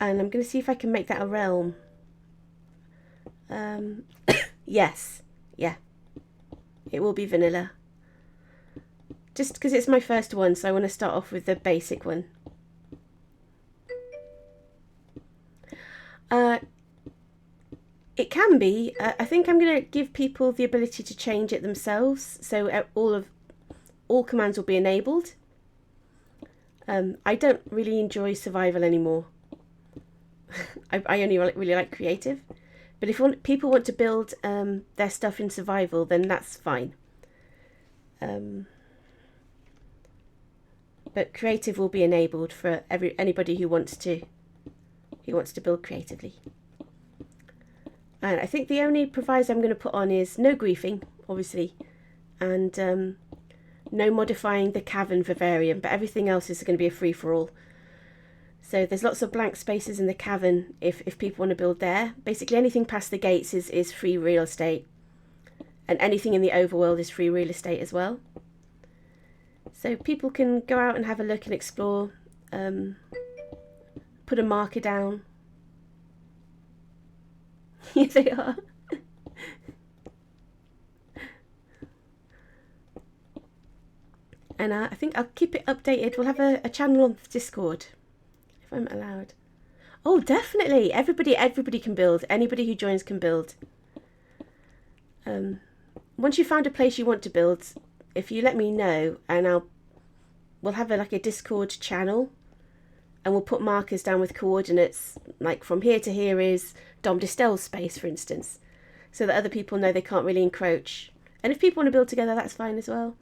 And I'm going to see if I can make that a realm. Yes, yeah, it will be vanilla. Just because it's my first one, so I want to start off with the basic one. It can be. I think I'm going to give people the ability to change it themselves, so all commands will be enabled. I don't really enjoy survival anymore. I only really like creative. But if people want to build their stuff in survival, then that's fine. But creative will be enabled for anybody who wants to build creatively. And I think the only proviso I'm going to put on is no griefing, obviously, and no modifying the cavern for variant, but everything else is going to be a free-for-all. So there's lots of blank spaces in the cavern if people want to build there. Basically anything past the gates is free real estate. And anything in the overworld is free real estate as well. So people can go out and have a look and explore. Put a marker down. Here they are. And I think I'll keep it updated. We'll have a channel on Discord. I'm allowed. Oh, definitely. Everybody can build. Anybody who joins can build. Once you found a place you want to build, if you let me know, and we'll have like a Discord channel, and we'll put markers down with coordinates, like from here to here is Dom Distel's space, for instance, so that other people know they can't really encroach. And if people want to build together, that's fine as well.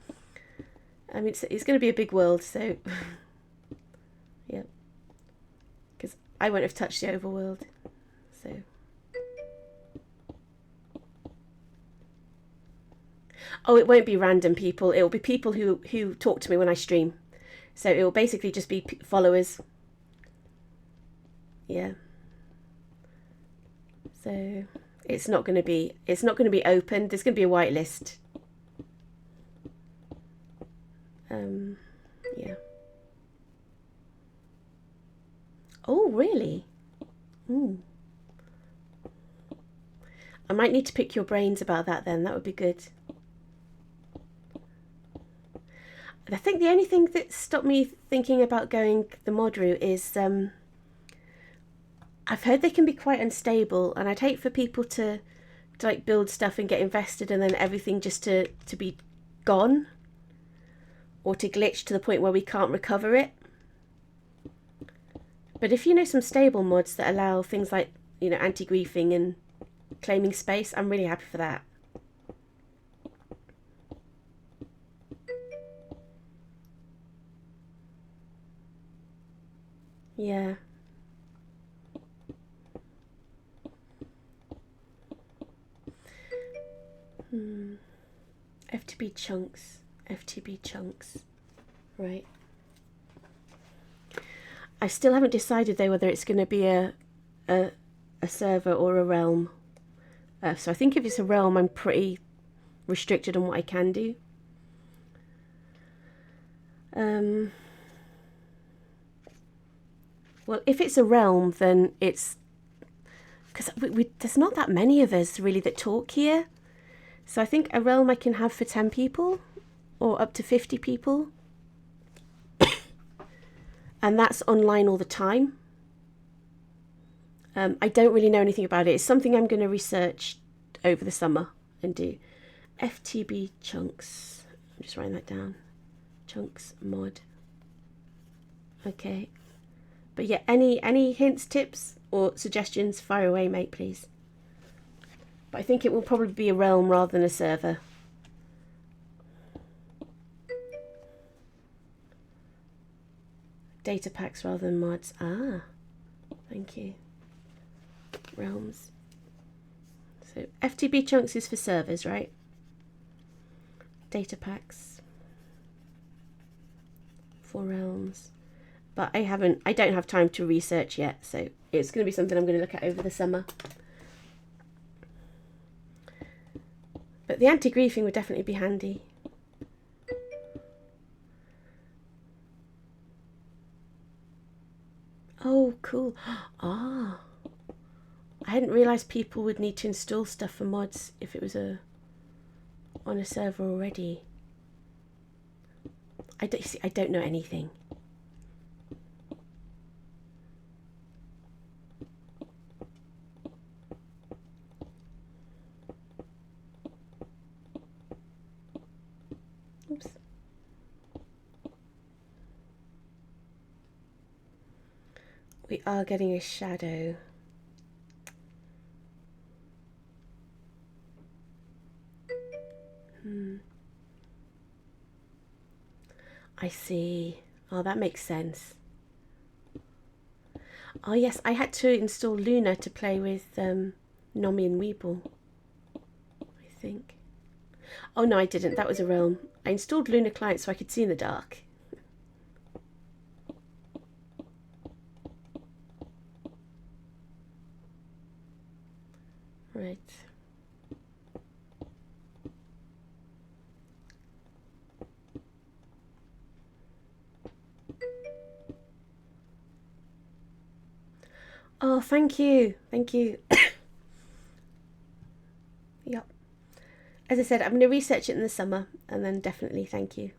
I mean, it's going to be a big world, so yeah. Because I won't have touched the overworld, so. Oh, it won't be random people. It will be people who talk to me when I stream. So it will basically just be followers. Yeah. So it's not going to be open. There's going to be a whitelist. Yeah. Oh, really? I might need to pick your brains about that then. That would be good. I think the only thing that stopped me thinking about going the mod route is I've heard they can be quite unstable, and I'd hate for people to like build stuff and get invested and then everything just to be gone, or to glitch to the point where we can't recover it. But if you know some stable mods that allow things like, you know, anti-griefing and claiming space, I'm really happy for that. Yeah. FTB chunks. FTB chunks. Right. I still haven't decided though whether it's going to be a server or a realm. So I think if it's a realm, I'm pretty restricted on what I can do. Well, if it's a realm, then it's because there's not that many of us really that talk here. So I think a realm I can have for 10 people or up to 50 people. And that's online all the time. I don't really know anything about it. It's something I'm going to research over the summer and do. FTB chunks. I'm just writing that down. Chunks mod. Okay. But yeah, any hints, tips, or suggestions, fire away, mate, please. But I think it will probably be a realm rather than a server. Data packs rather than mods. Ah, thank you. Realms. So FTB chunks is for servers, right? Data packs for realms. But I don't have time to research yet, so it's going to be something I'm going to look at over the summer. But the anti-griefing would definitely be handy. Oh, cool. Ah, I hadn't realised people would need to install stuff for mods if it was on a server already. I don't know anything. Oops. We are getting a shadow. I see. Oh, that makes sense. Oh yes, I had to install Luna to play with Nomi and Weeble, I think. Oh no, I didn't. That was a realm. I installed Luna client so I could see in the dark. Right. Oh, thank you. Thank you. Yep. As I said, I'm going to research it in the summer and then definitely thank you.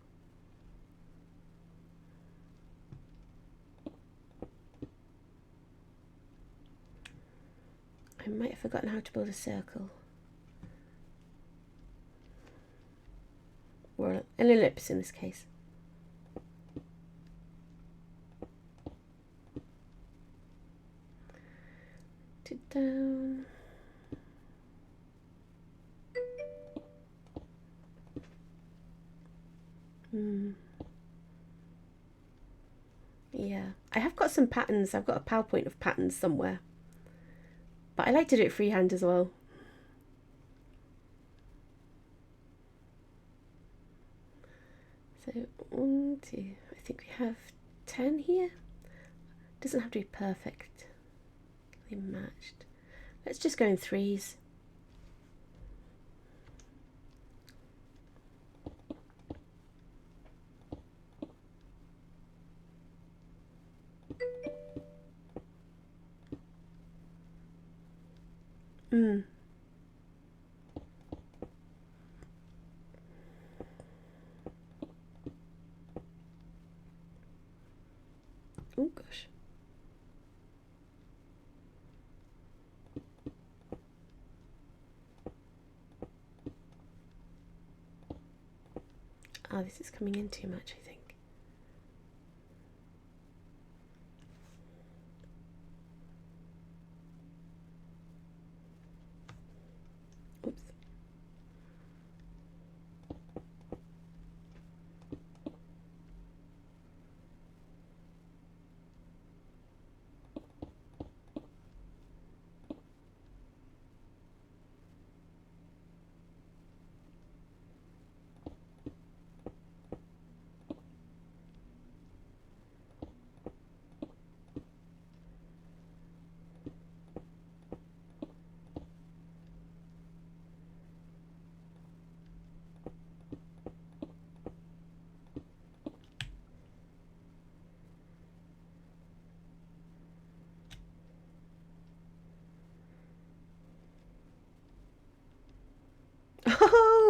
I might have forgotten how to build a circle. Or an ellipse in this case. Down. Yeah, I have got some patterns. I've got a PowerPoint of patterns somewhere. But I like to do it freehand as well. So 1, 2, I think we have 10 here. Doesn't have to be perfectly matched. Let's just go in threes. Oh gosh. Ah, this is coming in too much, I think. Oops.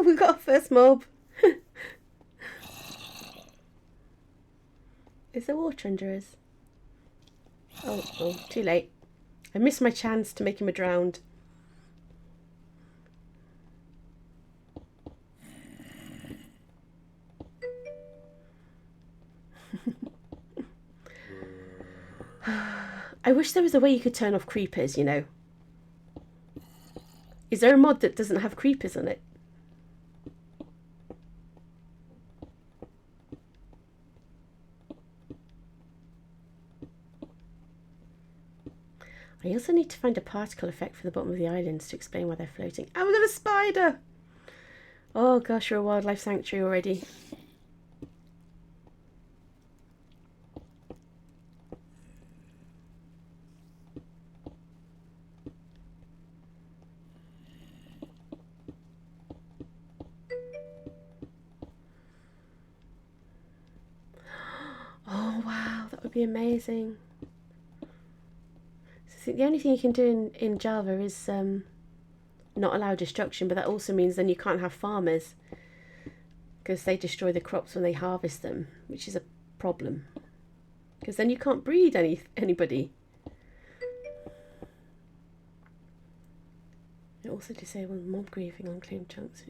Oh, we got our first mob. Is there water under us? Oh, too late. I missed my chance to make him a drowned. I wish there was a way you could turn off creepers, you know. Is there a mod that doesn't have creepers on it? I also need to find a particle effect for the bottom of the islands to explain why they're floating. Oh, we got a spider! Oh gosh, you're a wildlife sanctuary already. Oh wow, that would be amazing. So the only thing you can do in Java is not allow destruction, but that also means then you can't have farmers because they destroy the crops when they harvest them, which is a problem. Because then you can't breed anybody. It also disables mob griefing on claimed chunks.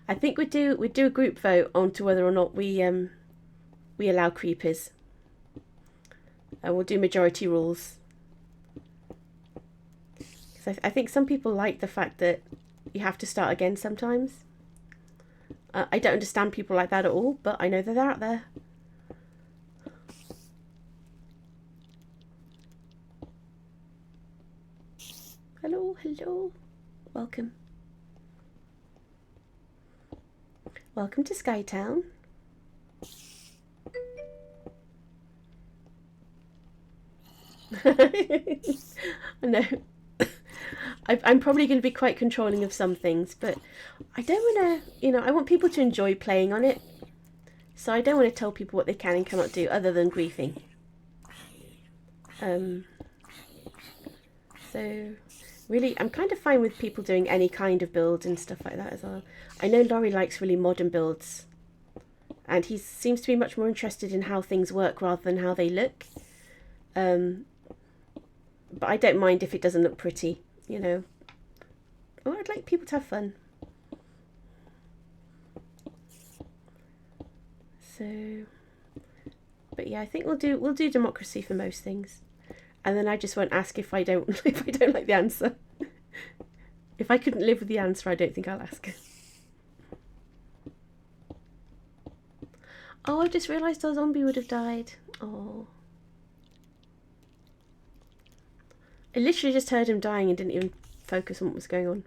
I think we'd do a group vote on to whether or not we allow creepers. And we'll do majority rules. So I think some people like the fact that you have to start again sometimes. I don't understand people like that at all, but I know that they're out there. Hello, hello. Welcome. Welcome to Skytown. I know. I'm probably going to be quite controlling of some things, but I don't want to, you know, I want people to enjoy playing on it. So I don't want to tell people what they can and cannot do other than griefing. So really, I'm kind of fine with people doing any kind of build and stuff like that as well. I know Laurie likes really modern builds, and he seems to be much more interested in how things work rather than how they look. But I don't mind if it doesn't look pretty, you know. Oh, I'd like people to have fun. So, but yeah, I think we'll do democracy for most things, and then I just won't ask if I don't like the answer. If I couldn't live with the answer, I don't think I'll ask. Oh, I just realised our zombie would have died. Oh. I literally just heard him dying and didn't even focus on what was going on.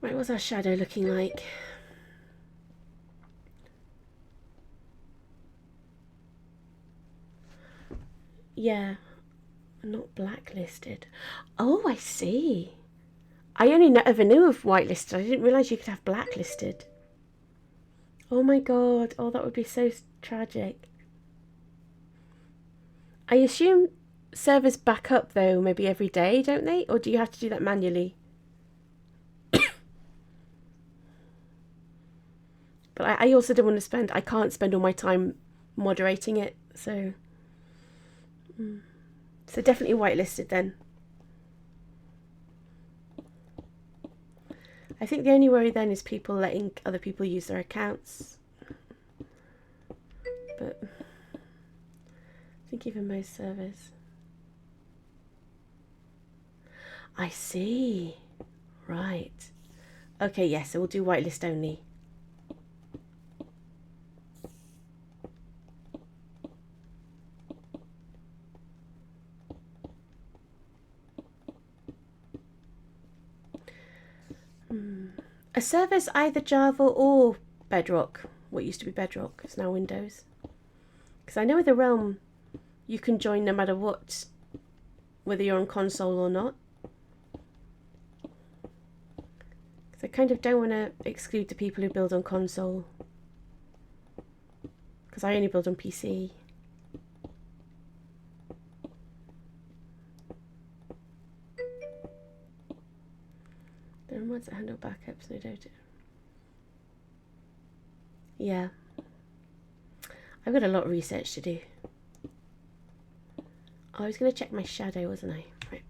Right, what's our shadow looking like? Yeah, not blacklisted. Oh, I see. I only ever knew of whitelisted. I didn't realise you could have blacklisted. Oh my god. Oh, that would be so tragic. I assume servers back up though maybe every day, don't they? Or do you have to do that manually? But I also don't want to spend... I can't spend all my time moderating it, so... So definitely whitelisted then. I think the only worry then is people letting other people use their accounts. But I think even most servers. I see. Right. Okay, yes, so we'll do whitelist only. A server's either Java or Bedrock. What used to be Bedrock is now Windows. Because I know with the Realm, you can join no matter what, whether you're on console or not. Because I kind of don't want to exclude the people who build on console. Because I only build on PC. ones that handle backups, no doubt. Yeah. I've got a lot of research to do. I was going to check my shadow, wasn't I? Right.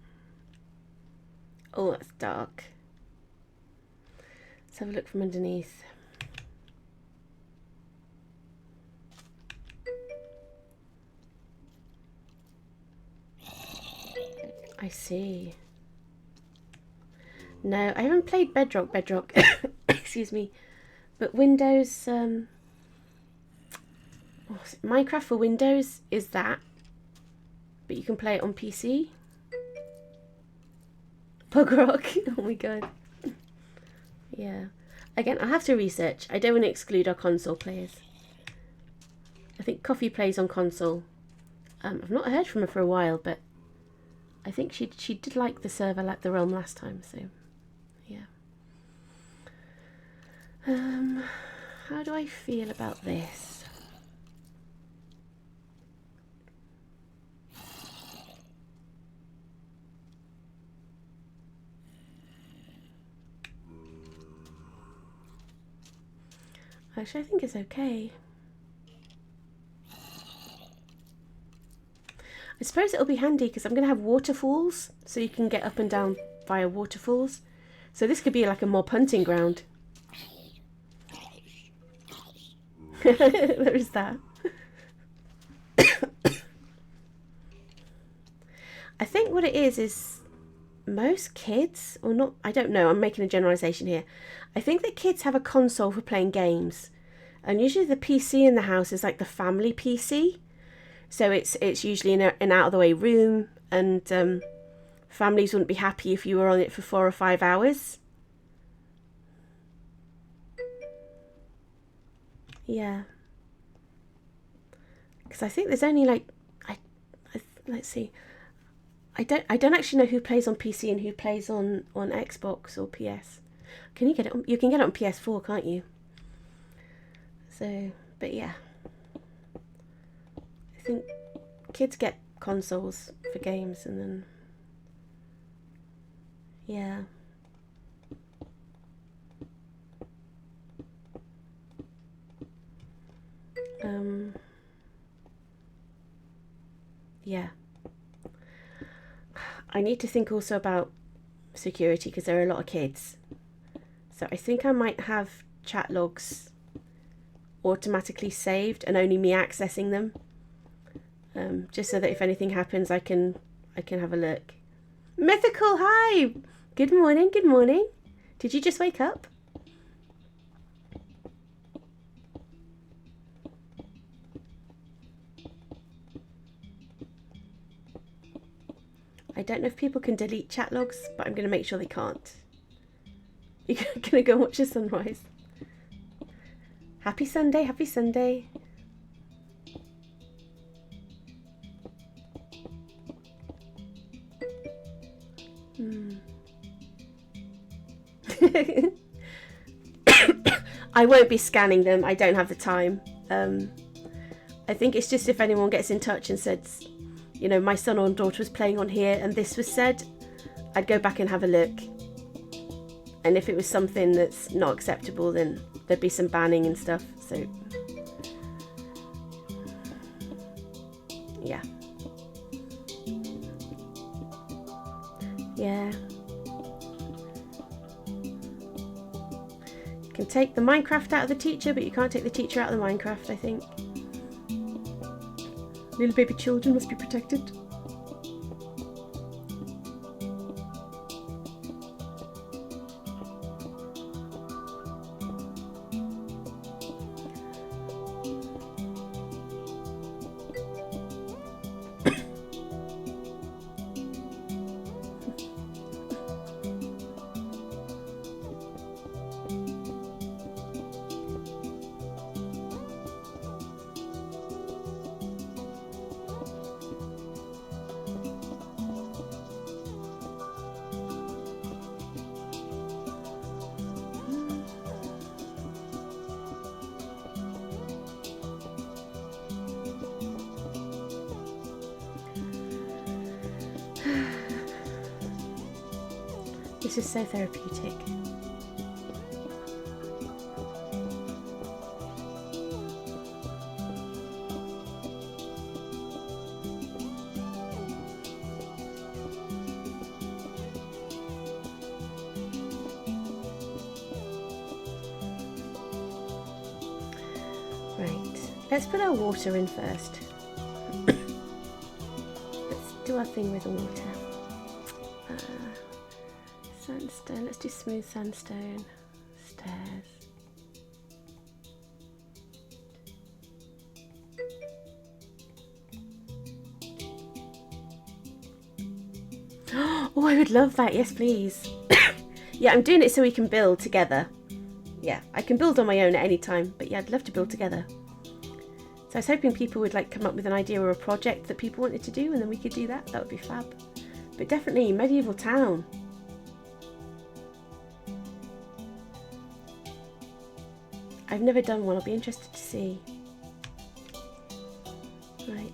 Oh, that's dark. Let's have a look from underneath. I see. No, I haven't played Bedrock. Excuse me. But Windows, Minecraft for Windows is that. But you can play it on PC. Pug Rock. Oh my god. Yeah. Again, I'll have to research. I don't want to exclude our console players. I think Coffee plays on console. I've not heard from her for a while, but I think she did like the server, like the Realm last time, so yeah. How do I feel about this? Actually, I think it's okay. I suppose it'll be handy because I'm going to have waterfalls, so you can get up and down via waterfalls. So this could be like a mob hunting ground. There is that. I think what it is most kids, or not, I don't know, I'm making a generalisation here. I think that kids have a console for playing games. And usually the PC in the house is like the family PC. So it's usually in an out-of-the-way room, and families wouldn't be happy if you were on it for 4 or 5 hours. Yeah. Because I think there's only like, let's see. I don't actually know who plays on PC and who plays on Xbox or PS. Can you get it on? You can get it on PS4, can't you? So, but yeah. I think kids get consoles for games, and then yeah. Yeah. I need to think also about security because there are a lot of kids. So I think I might have chat logs automatically saved and only me accessing them. Just so that if anything happens, I can have a look. Mythical, hi! Good morning, good morning. Did you just wake up? I don't know if people can delete chat logs, but I'm going to make sure they can't. You're going to go watch the sunrise. Happy Sunday, happy Sunday. I won't be scanning them. I don't have the time. I think it's just if anyone gets in touch and says, you know, my son or daughter was playing on here and this was said, I'd go back and have a look. And if it was something that's not acceptable, then there'd be some banning and stuff. So, yeah. Yeah. You can take the Minecraft out of the teacher, but you can't take the teacher out of the Minecraft, I think. Little baby children must be protected. This is so therapeutic. Let's put our water in first. Let's do our thing with the water. Sandstone, let's do smooth sandstone. Stairs. Oh, I would love that. Yes, please. Yeah, I'm doing it so we can build together. Yeah, I can build on my own at any time, but yeah, I'd love to build together. So I was hoping people would like come up with an idea or a project that people wanted to do, and then we could do that. That would be fab. But definitely medieval town. I've never done one. I'll be interested to see. Right.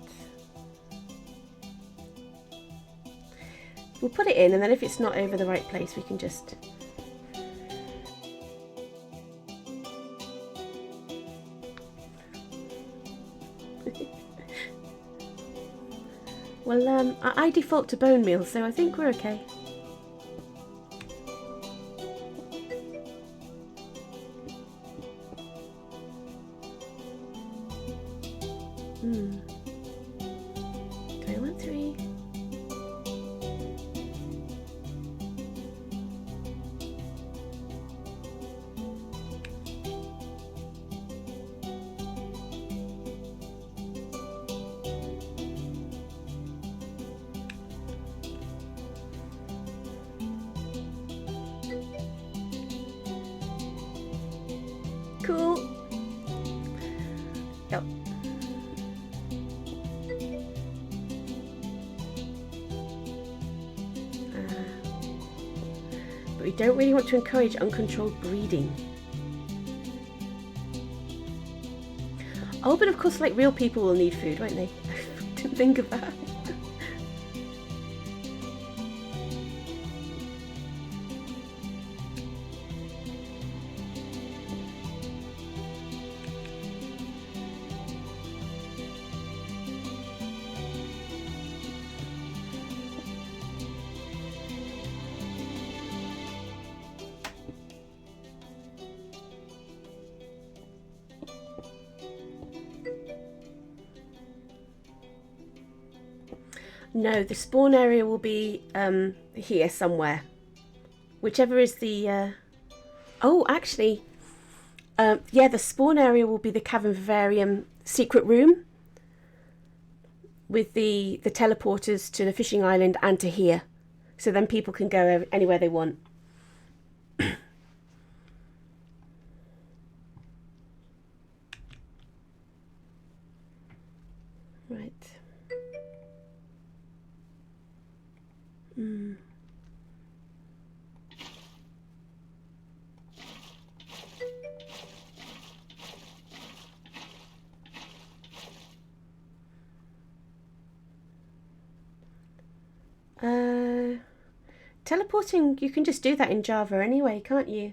We'll put it in, and then if it's not over the right place, we can just... Well, I default to bone meal, so I think we're okay. Okay, 1, 3. Cool. Yep. But we don't really want to encourage uncontrolled breeding. Oh, but of course, like real people will need food, won't they? Didn't think of that. No, the spawn area will be here somewhere. Whichever is the... Oh, actually... yeah, the spawn area will be the Cavern Vivarium secret room. With the teleporters to the fishing island and to here. So then people can go anywhere they want. Right. Teleporting, you can just do that in Java anyway, can't you?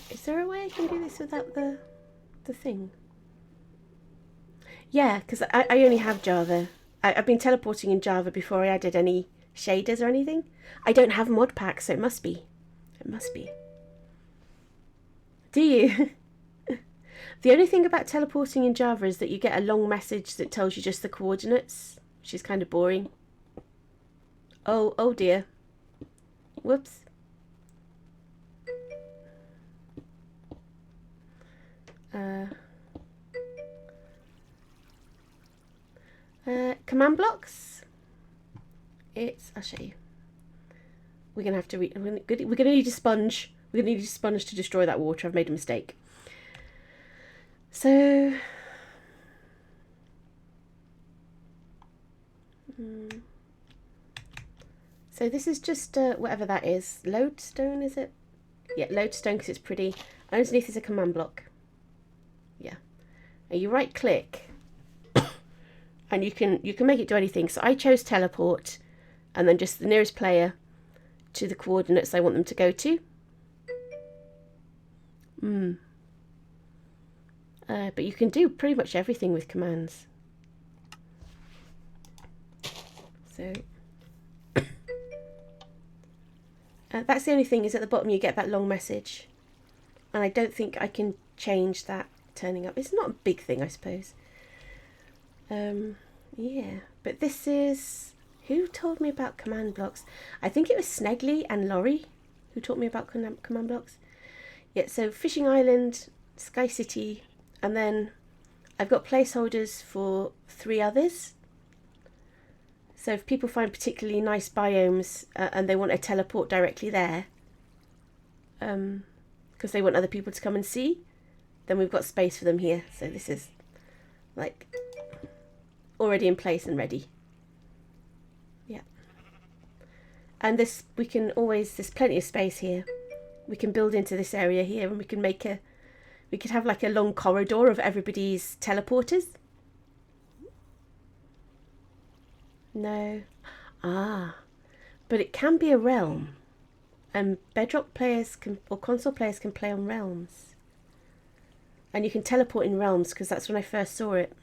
Is there a way I can do this without the thing? Yeah, because I only have Java. I've been teleporting in Java before I added any shaders or anything. I don't have mod packs, so it must be. It must be. Do you? The only thing about teleporting in Java is that you get a long message that tells you just the coordinates, which is kind of boring. Oh dear. Whoops. Command blocks. I'll show you. We're gonna have to we're gonna need a sponge. We're gonna need a sponge to destroy that water. I've made a mistake. So this is just whatever that is. Lodestone, is it? Yeah, lodestone because it's pretty. Underneath is a command block. Yeah. And you right click and you can make it do anything. So I chose teleport and then just the nearest player to the coordinates I want them to go to. But you can do pretty much everything with commands. So that's the only thing, is at the bottom you get that long message. And I don't think I can change that turning up. It's not a big thing, I suppose. Yeah, but this is... Who told me about command blocks? I think it was Snegley and Laurie who taught me about command blocks. Yeah, so Fishing Island, Sky City, and then I've got placeholders for 3 others. So if people find particularly nice biomes and they want to teleport directly there, because they want other people to come and see, then we've got space for them here. So this is like already in place and ready. Yeah. And this, we can always, there's plenty of space here. We can build into this area here, and we can make a, we could have like a long corridor of everybody's teleporters. No. Ah. But it can be a realm. And Bedrock players can, or console players can play on realms. And you can teleport in realms, because that's when I first saw it.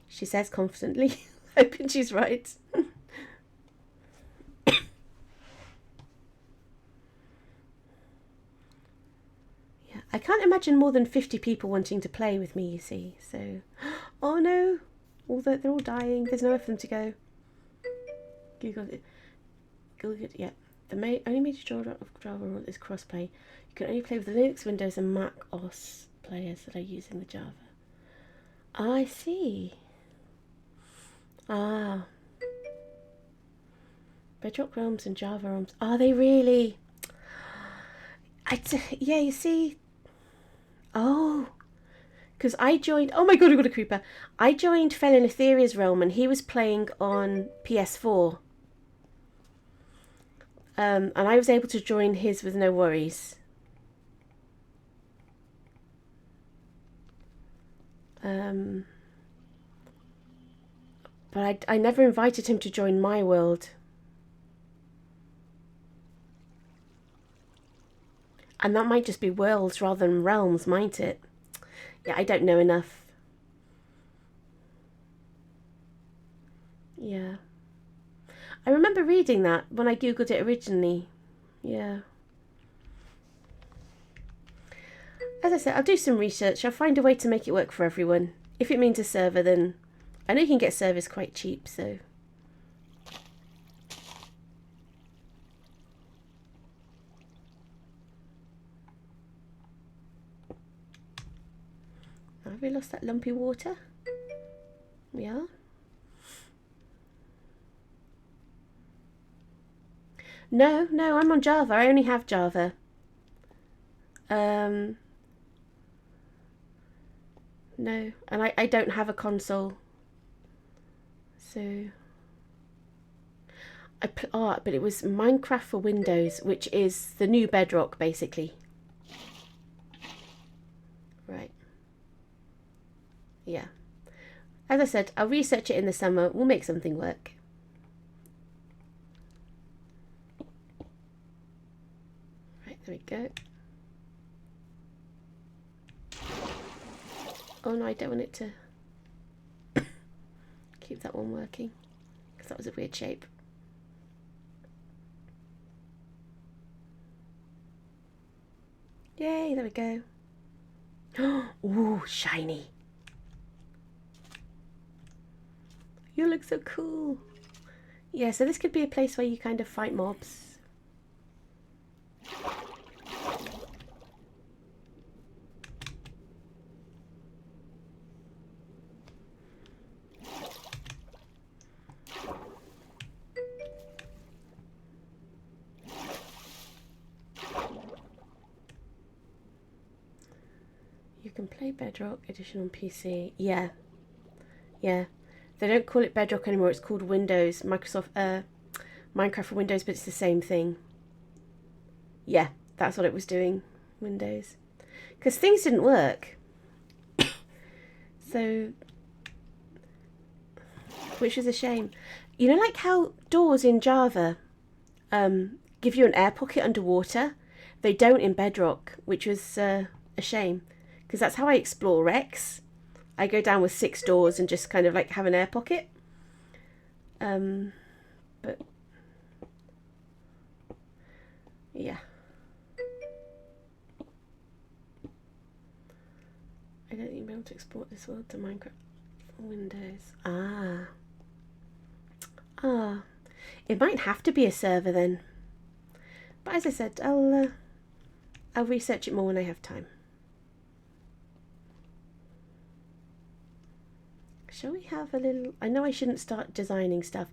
She says confidently, hoping she's right. I can't imagine more than 50 people wanting to play with me, you see, so... Oh no! They're all dying, there's nowhere for them to go. Google it. Yeah. The only major drawback of Java is crossplay. You can only play with the Linux, Windows and Mac OS players that are using the Java. I see. Ah. Bedrock realms and Java realms. Are they really? Yeah, you see... Oh, because I joined... Oh my god, I got a creeper. I joined Felon Etheria's realm and he was playing on PS4. And I was able to join his with no worries. But I never invited him to join my world. And that might just be worlds rather than realms, might it? Yeah, I don't know enough. Yeah. I remember reading that when I googled it originally. Yeah. As I said, I'll do some research. I'll find a way to make it work for everyone. If it means a server, then... I know you can get servers quite cheap, so... Have we lost that lumpy water? We are. No, I'm on Java. I only have Java. No, and I don't have a console. So... but it was Minecraft for Windows, which is the new Bedrock, basically. Right. Yeah. As I said, I'll research it in the summer. We'll make something work. Right, there we go. Oh no, I don't want it to keep that one working, because that was a weird shape. Yay, there we go. Ooh, shiny. You look so cool. Yeah, so this could be a place where you kind of fight mobs. You can play Bedrock Edition on PC. Yeah. Yeah. They don't call it Bedrock anymore. It's called Windows. Minecraft for Windows, but it's the same thing. Yeah, that's what it was doing. Windows. Because things didn't work. So... Which is a shame. You know, like how doors in Java give you an air pocket underwater? They don't in Bedrock, which was a shame, because that's how I explore Rex. I go down with 6 doors and just kind of like have an air pocket. But yeah. I don't think you'll be able to export this world to Minecraft Windows. It might have to be a server then. But as I said, I'll research it more when I have time. Shall we have a little... I know I shouldn't start designing stuff.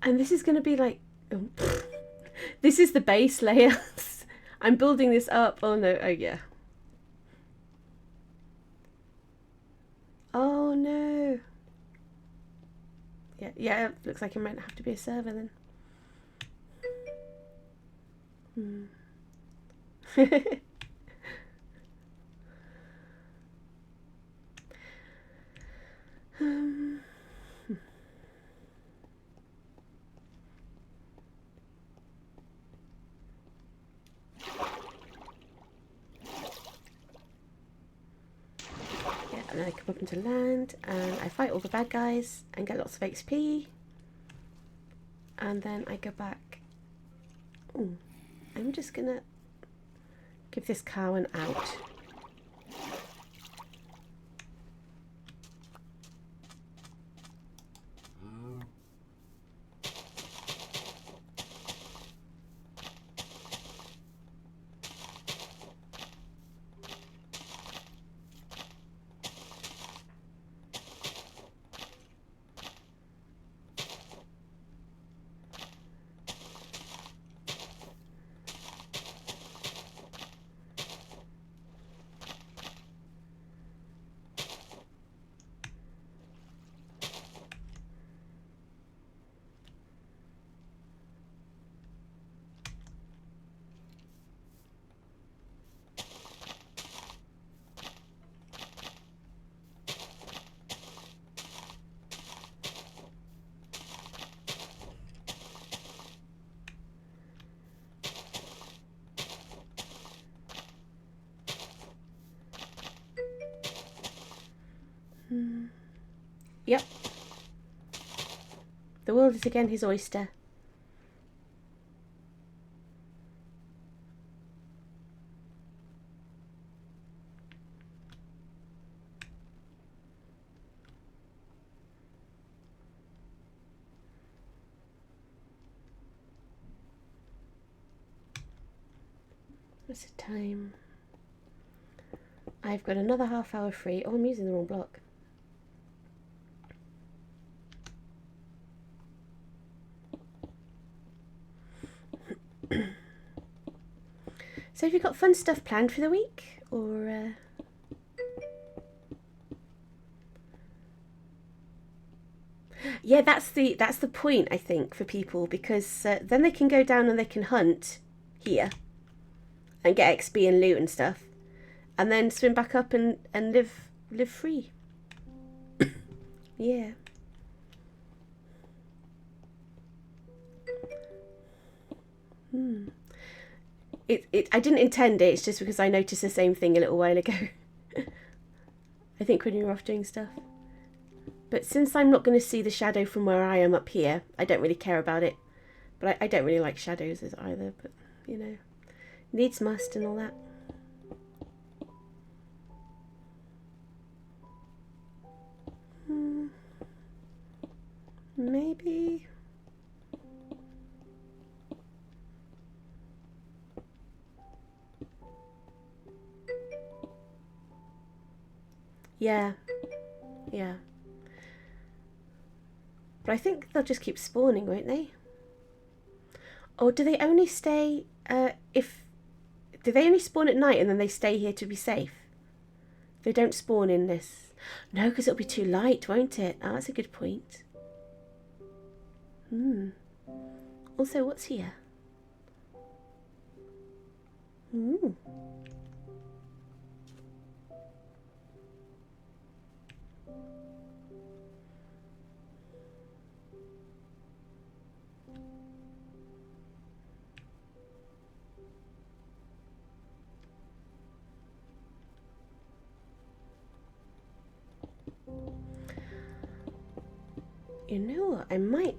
And this is going to be like... Oh, this is the base layer. I'm building this up. Oh no, oh yeah. Oh no. Yeah, it looks like it might have to be a server then. And I come up into land and I fight all the bad guys and get lots of XP. And then I go back. Ooh, I'm just gonna give this cow an out. Yep. The world is again his oyster. What's the time? I've got another half hour free. Oh, I'm using the wrong block. So have you got fun stuff planned for the week? Or yeah, that's the point, I think, for people, because then they can go down and they can hunt here and get XP and loot and stuff, and then swim back up and live free. Yeah. I didn't intend it. It's just because I noticed the same thing a little while ago. I think when you're off doing stuff. But since I'm not going to see the shadow from where I am up here, I don't really care about it. But I don't really like shadows either. But, you know, needs must and all that. Maybe... Yeah. Yeah. But I think they'll just keep spawning, won't they? Or do they only stay do they only spawn at night and then they stay here to be safe? They don't spawn in this. No, because it'll be too light, won't it? Oh, that's a good point. Also, what's here? You know what? I might.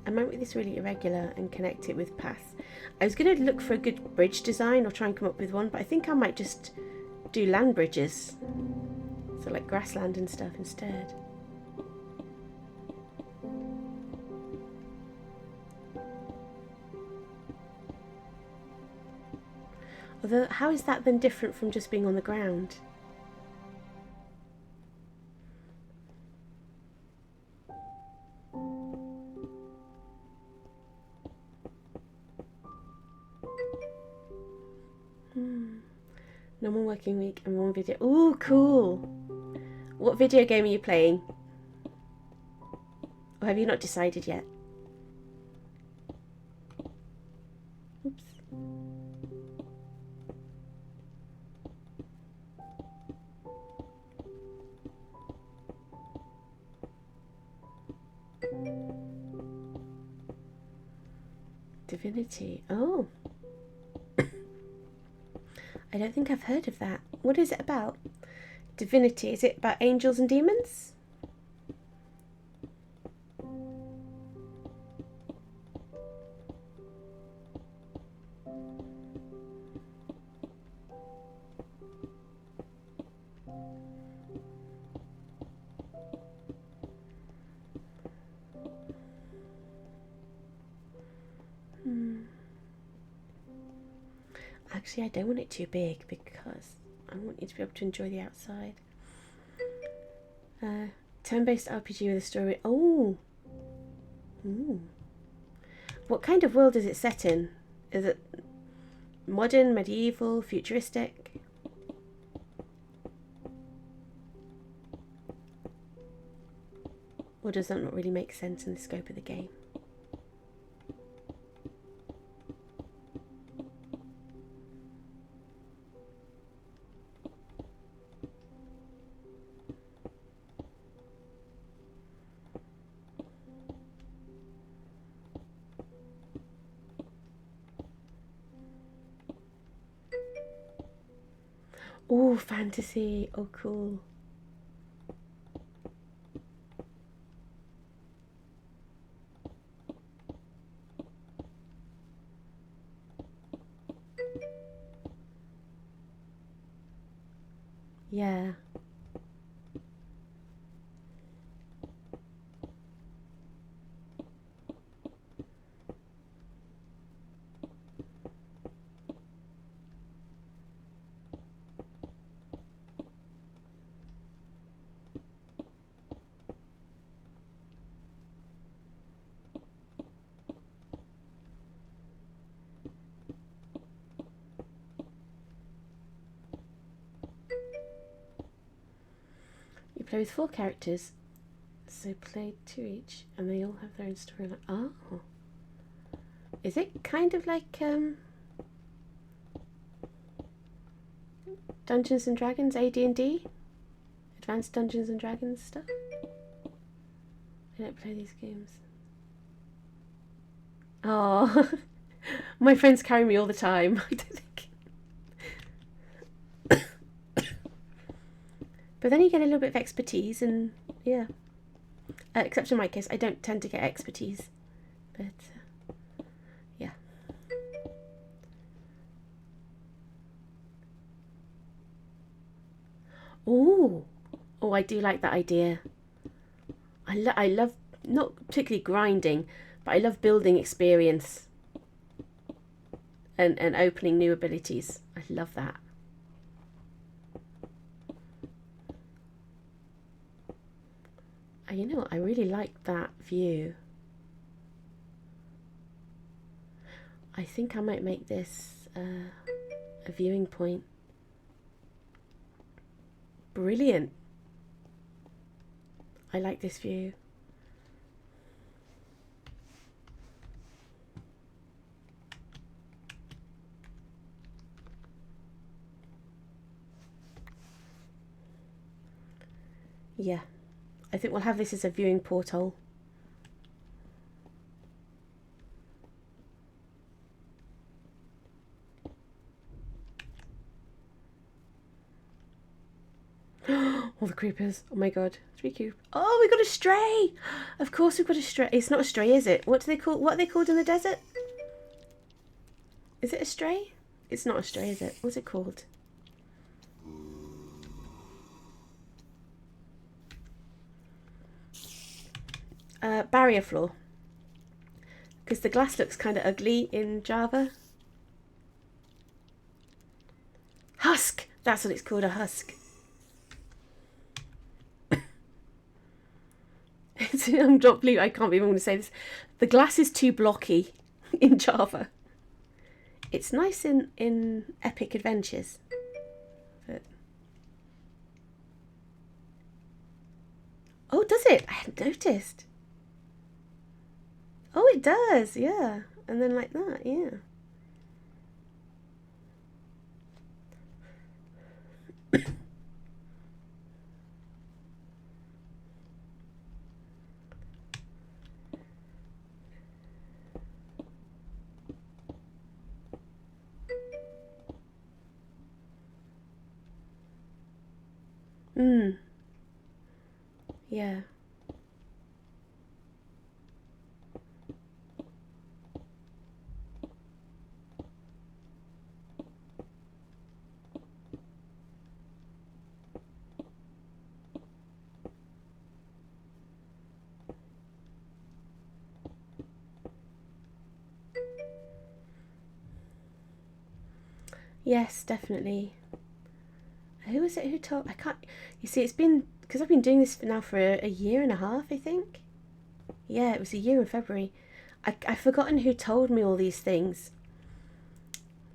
I might make this really irregular and connect it with paths. I was going to look for a good bridge design or try and come up with one, but I think I might just do land bridges. So like grassland and stuff instead. Although, how is that then different from just being on the ground? Normal working week and one video. Ooh, cool. What video game are you playing? Or have you not decided yet? Oops. Divinity. Oh. I don't think I've heard of that. What is it about? Divinity. Is it about angels and demons? Actually, I don't want it too big because I want you to be able to enjoy the outside. Turn-based RPG with a story. Oh. Ooh. What kind of world is it set in? Is it modern, medieval, futuristic? Or does that not really make sense in the scope of the game? Oh, fantasy. Oh, cool. Yeah. You play with 4 characters, so play 2 each, and they all have their own storyline. Oh. Is it kind of like Dungeons and Dragons, AD&D? Advanced Dungeons and Dragons stuff? I don't play these games. Oh, my friends carry me all the time. I don't think. But then you get a little bit of expertise, and yeah. Except in my case, I don't tend to get expertise. But yeah. Oh, I do like that idea. I love, not particularly grinding, but I love building experience and opening new abilities. I love that. You know what? I really like that view. I think I might make this a viewing point. Brilliant. I like this view. Yeah, I think we'll have this as a viewing porthole. All the creepers. Oh my god. 3 cube. Oh, we got a stray! Of course we've got a stray. It's not a stray, is it? What are they called in the desert? Is it a stray? It's not a stray, is it? What's it called? Barrier floor. Because the glass looks kind of ugly in Java. Husk! That's what it's called, a husk. I'm not believe I can't believe I'm going to say this. The glass is too blocky in Java. It's nice in Epic Adventures. But... oh, does it? I hadn't noticed. Oh, it does, yeah. And then like that, yeah. Yeah. Yes, definitely. Who was it who told... I can't... You see, it's been... because I've been doing this now for a year and a half, I think. Yeah, it was a year in February. I've forgotten who told me all these things.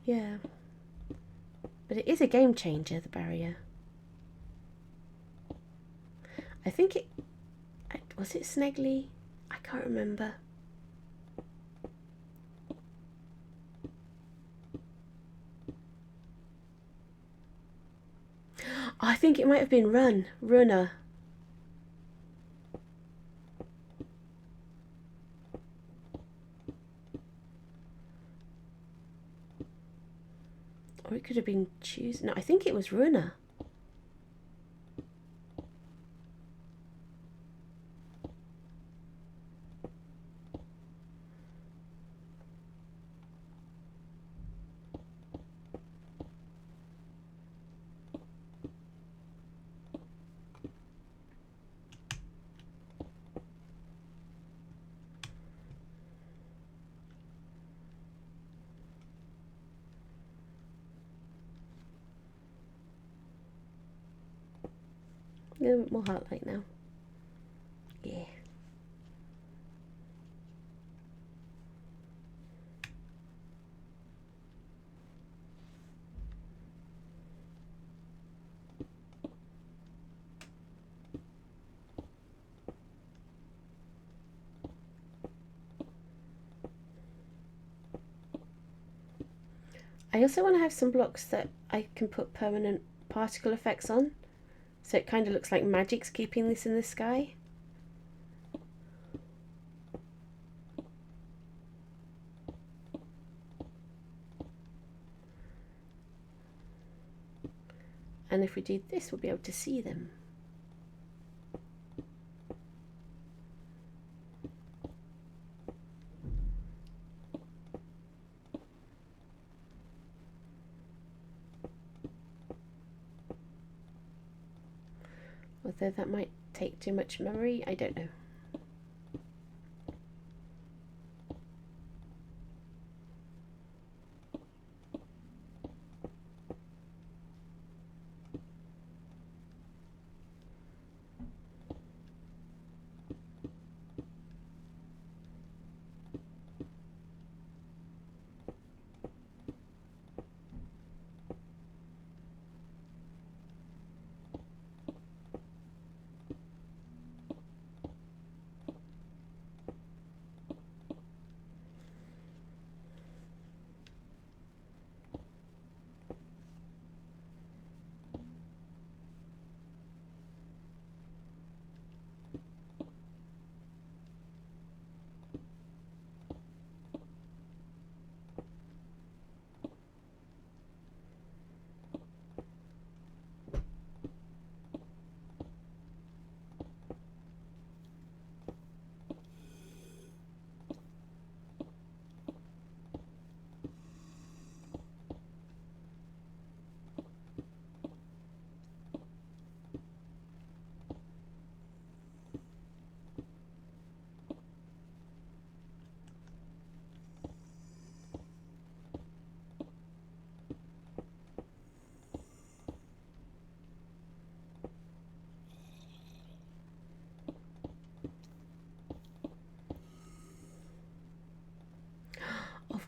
Yeah. But it is a game changer, the barrier. I think it... was it Snegley? I can't remember. I think it might have been Runner. Or it could have been Choose. No, I think it was Runner. A little bit more heart-like now. Yeah. I also want to have some blocks that I can put permanent particle effects on. So it kind of looks like magic's keeping this in the sky. And if we do this, we'll be able to see them. Although that might take too much memory, I don't know.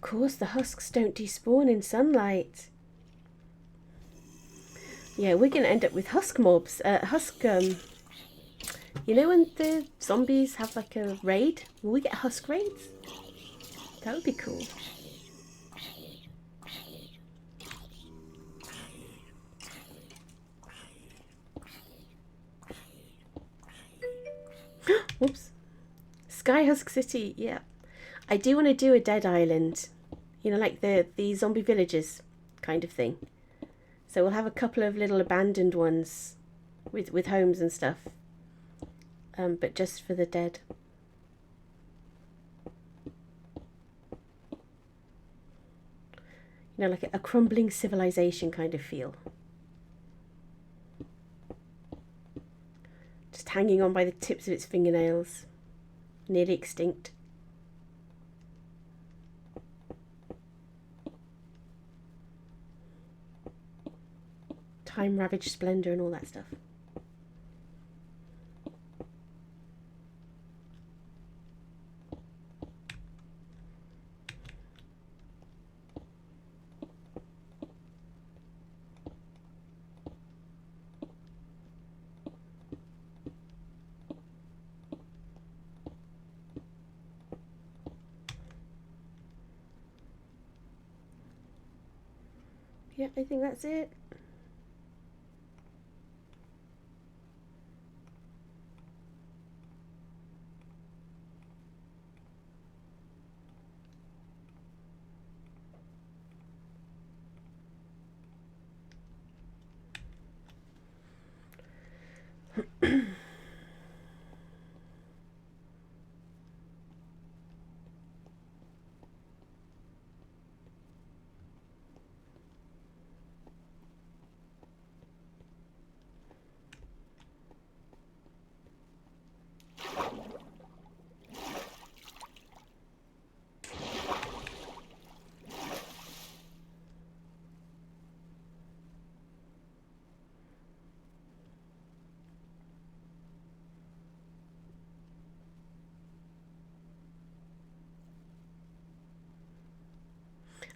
course, the husks don't despawn in sunlight. Yeah, we're going to end up with husk mobs. You know when the zombies have like a raid? Will we get husk raids? That would be cool. Whoops. Sky Husk City, yeah. I do want to do a dead island. You know, like the zombie villages kind of thing. So we'll have a couple of little abandoned ones with homes and stuff. But just for the dead. You know, like a crumbling civilization kind of feel. Just hanging on by the tips of its fingernails. Nearly extinct. Time-ravaged splendor and all that stuff. Yeah, I think that's it.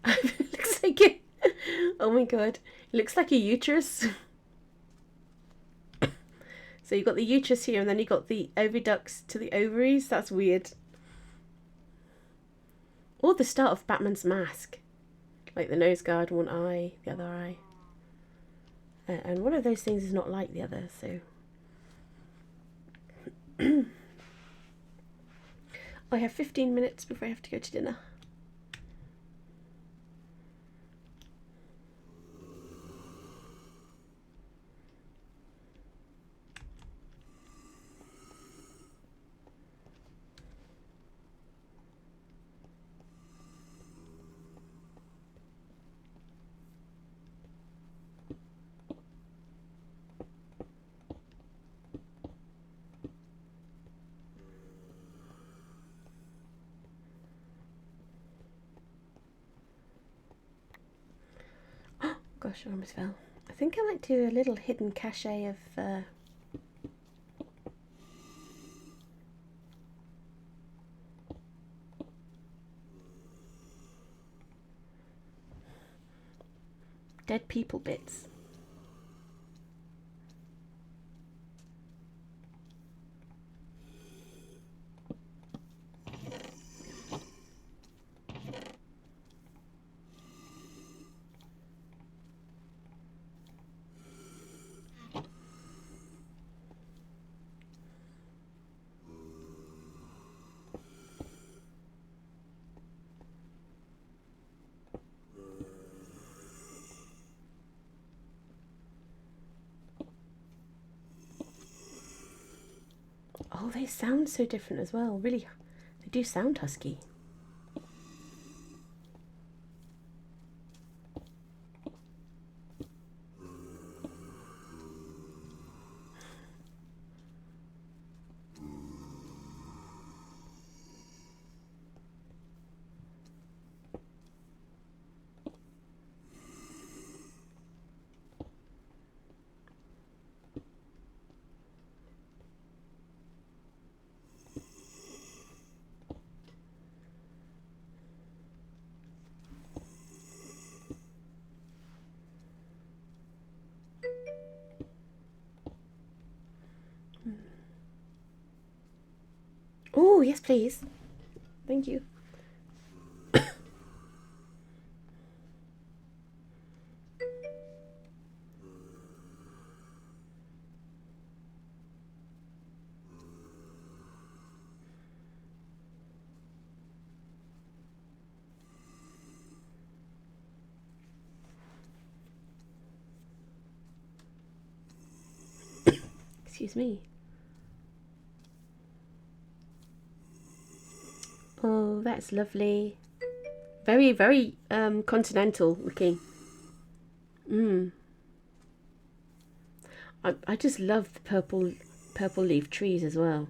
It looks like it. Oh my god. It looks like a uterus. So you've got the uterus here and then you've got the oviducts to the ovaries. That's weird. Or the start of Batman's mask. Like the nose guard, one eye, the other eye. And one of those things is not like the other, so... I have 15 minutes before I have to go to dinner. Gosh, I almost fell. I think I might do a little hidden cache of dead people bits. Oh, they sound so different as well. Really, they do sound husky. Oh, yes, please. Thank you. Excuse me. Oh, that's lovely. Very, very continental looking. I just love the purple leaf trees as well.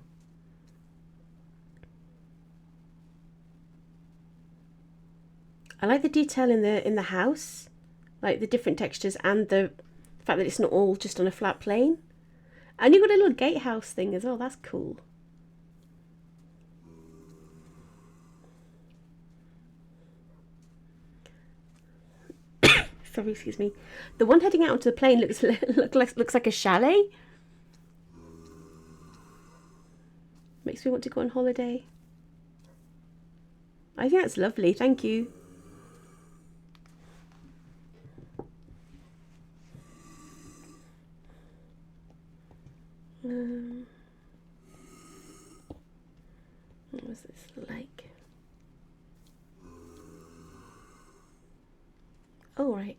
I like the detail in the house, like the different textures and the fact that it's not all just on a flat plane. And you've got a little gatehouse thing as well. That's cool. Sorry, excuse me. The one heading out onto the plane looks like a chalet. Makes me want to go on holiday. I think that's lovely. Thank you. What was this like? Oh, right.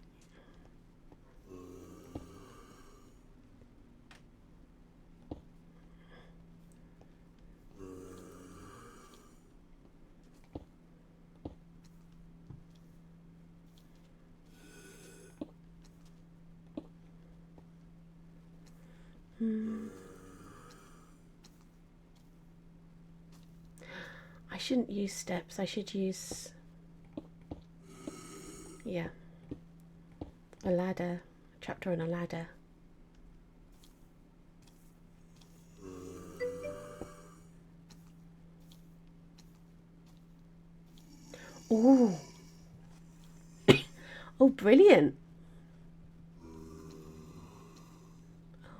I shouldn't use steps. I should use, yeah, a ladder, a trapdoor and a ladder. Oh, oh, brilliant.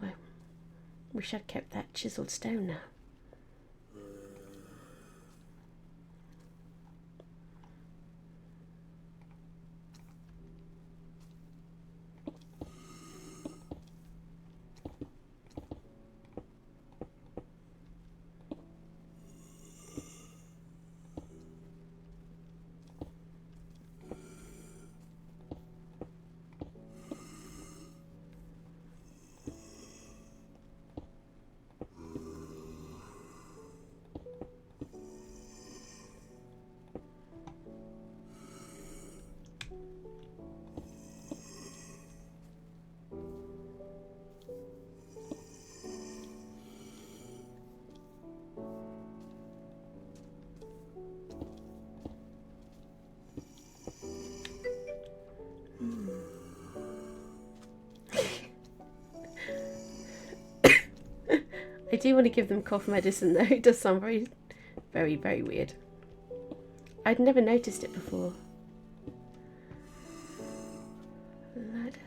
Oh, I wish I'd kept that chiseled stone now. I do want to give them cough medicine though. It does sound very, very, very weird. I'd never noticed it before. Ladder.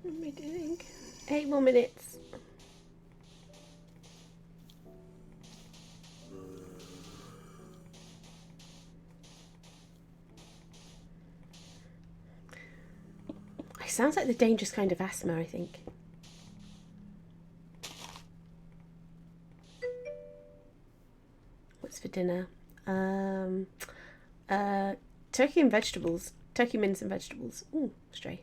What am I doing? 8 more minutes. It sounds like the dangerous kind of asthma, I think. What's for dinner? Turkey and vegetables. Turkey mince and vegetables. Ooh, stray.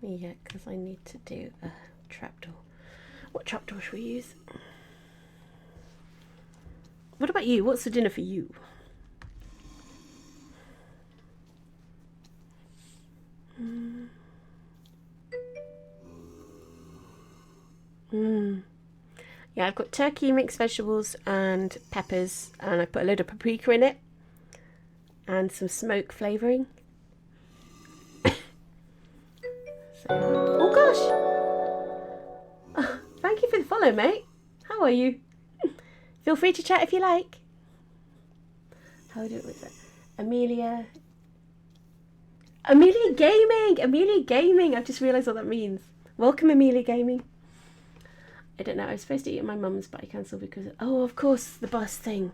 Yeah, because I need to do a trapdoor. What trapdoor should we use? What about you? What's for dinner for you? Yeah, I've got turkey, mixed vegetables and peppers, and I put a load of paprika in it and some smoke flavouring. Oh gosh! Oh, thank you for the follow, mate. How are you? Feel free to chat if you like. How do it with that? Amelia Gaming! Amelia Gaming! I've just realised what that means. Welcome, Amelia Gaming. I don't know, I was supposed to eat at my mum's, but I cancelled because oh, of course, the bus thing.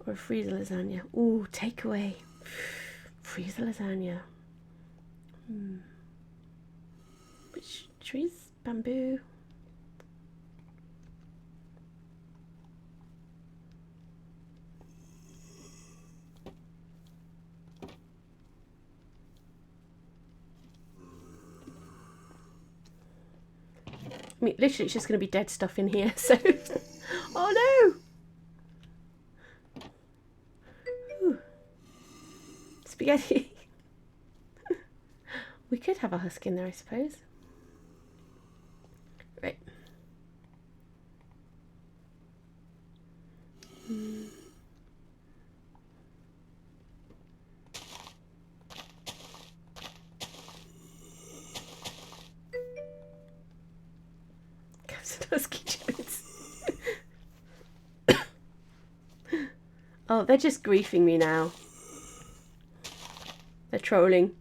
Or a freezer lasagna. Ooh, takeaway. Freezer lasagna. Which trees? Bamboo. I mean, literally, it's just going to be dead stuff in here, so... Oh, no! Ooh. Spaghetti. We could have a husk in there, I suppose. Right. Captain Husky Jones. Oh, they're just griefing me now. They're trolling.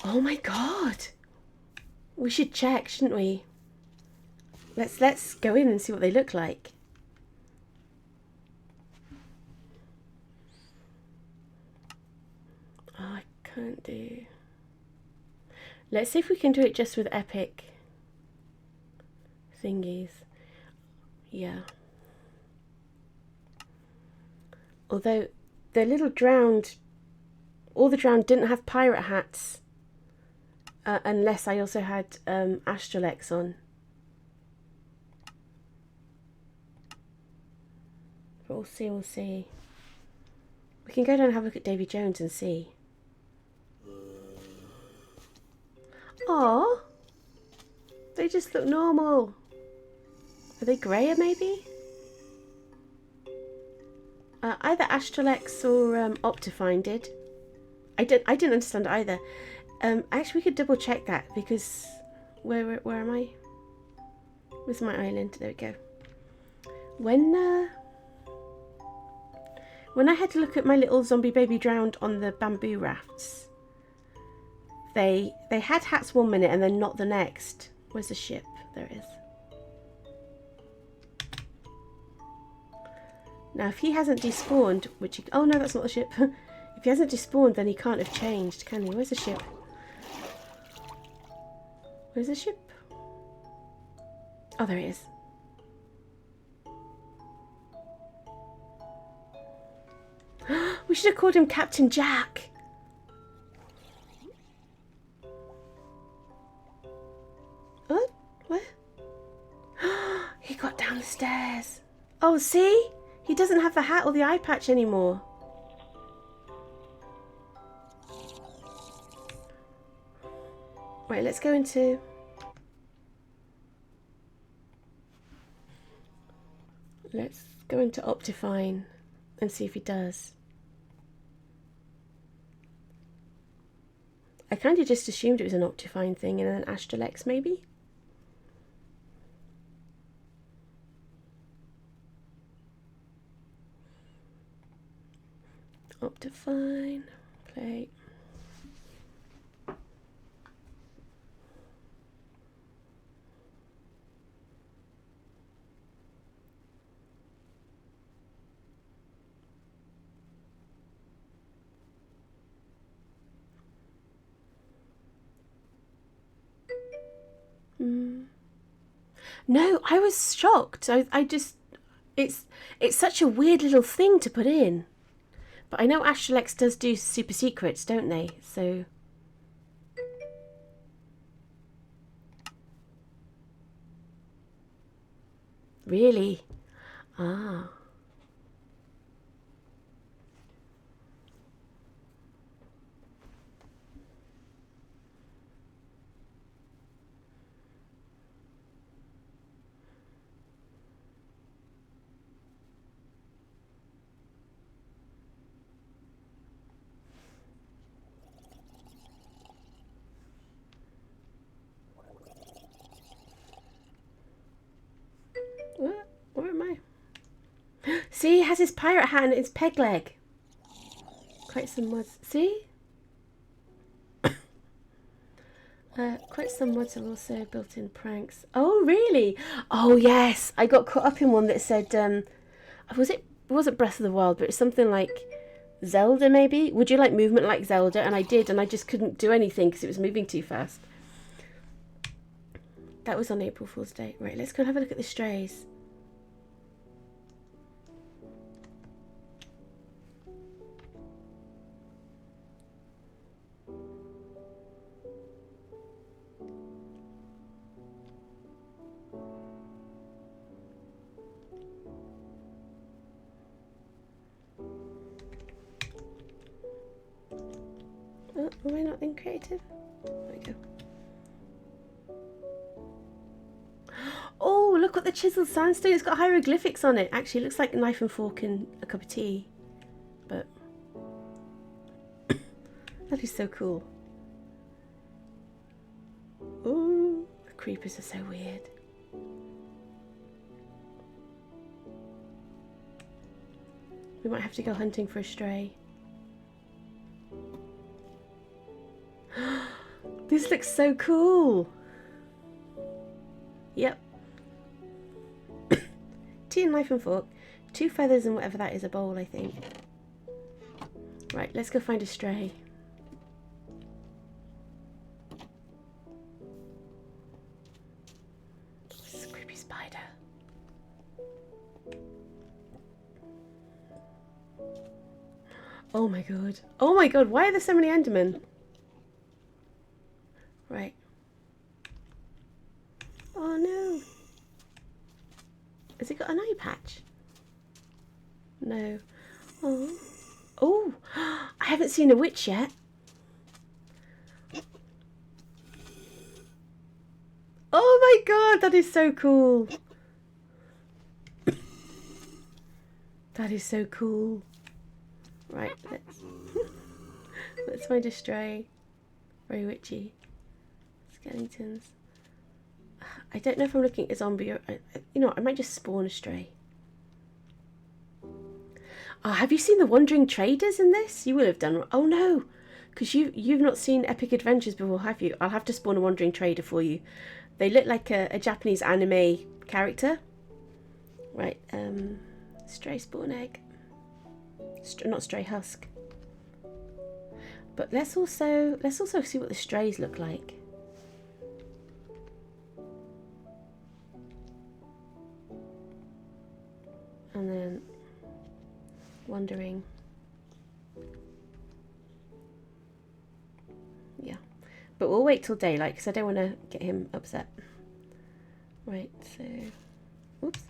Oh my god. We should check, shouldn't we? Let's go in and see what they look like. Oh, I can't do. Let's see if we can do it just with epic thingies. Yeah. Although the little drowned, all the drowned didn't have pirate hats. Unless I also had Astralex on. But we'll see, we'll see. We can go down and have a look at Davy Jones and see. Aww. They just look normal. Are they greyer maybe? Either Astralex or Optifine did. I didn't understand either. Actually, we could double check that because where am I? Where's my island? There we go. When I had to look at my little zombie baby drowned on the bamboo rafts, they had hats 1 minute and then not the next. Where's the ship? There it is. Now, if he hasn't despawned, which he, oh no, that's not the ship. If he hasn't despawned, then he can't have changed, can he? Where's the ship? Where's the ship? Oh, there it is. We should have called him Captain Jack. Oh, where? He got down the stairs. Oh, see? He doesn't have the hat or the eye patch anymore. Right, let's go into... Let's go into Optifine and see if he does. I kind of just assumed it was an Optifine thing and an Astralex maybe. Optifine, play. No, I was shocked. I just, it's such a weird little thing to put in. But I know Astralex does do super secrets, don't they? So. Really? Ah. What? Where am I? See, he has his pirate hat and his peg leg. Quite some mods. See? Quite some mods have also built in pranks. Oh, really? Oh, yes. I got caught up in one that said, it wasn't Breath of the Wild, but it's something like Zelda, maybe? Would you like movement like Zelda? And I did, and I just couldn't do anything because it was moving too fast. That was on April Fool's Day. Right, let's go and have a look at the strays. Oh, am I not in creative? There we go. Oh, look at the chiseled sandstone. It's got hieroglyphics on it. Actually, it looks like a knife and fork and a cup of tea. But that is so cool. Oh, the creepers are so weird. We might have to go hunting for a stray. This looks so cool. Yep. Tea and knife and fork. 2 feathers and whatever that is, a bowl, I think. Right, let's go find a stray. This is a creepy spider. Oh my god. Oh my god, why are there so many Endermen? Right. Oh no. Has it got an eye patch? No. Oh. Oh, I haven't seen a witch yet. Oh my god, that is so cool. That is so cool. Right, let's find a stray. Very witchy. Skeletons. I don't know if I'm looking at a zombie or, you know what, I might just spawn a stray. Oh, have you seen the wandering traders in this? You will have done. Oh no, because you've not seen Epic Adventures before, have you? I'll have to spawn a wandering trader for you. They look like a Japanese anime character. Right, stray spawn egg. Not stray husk. But let's also see what the strays look like. And then wandering. Yeah, but we'll wait till daylight because I don't want to get him upset. Right, so, oops.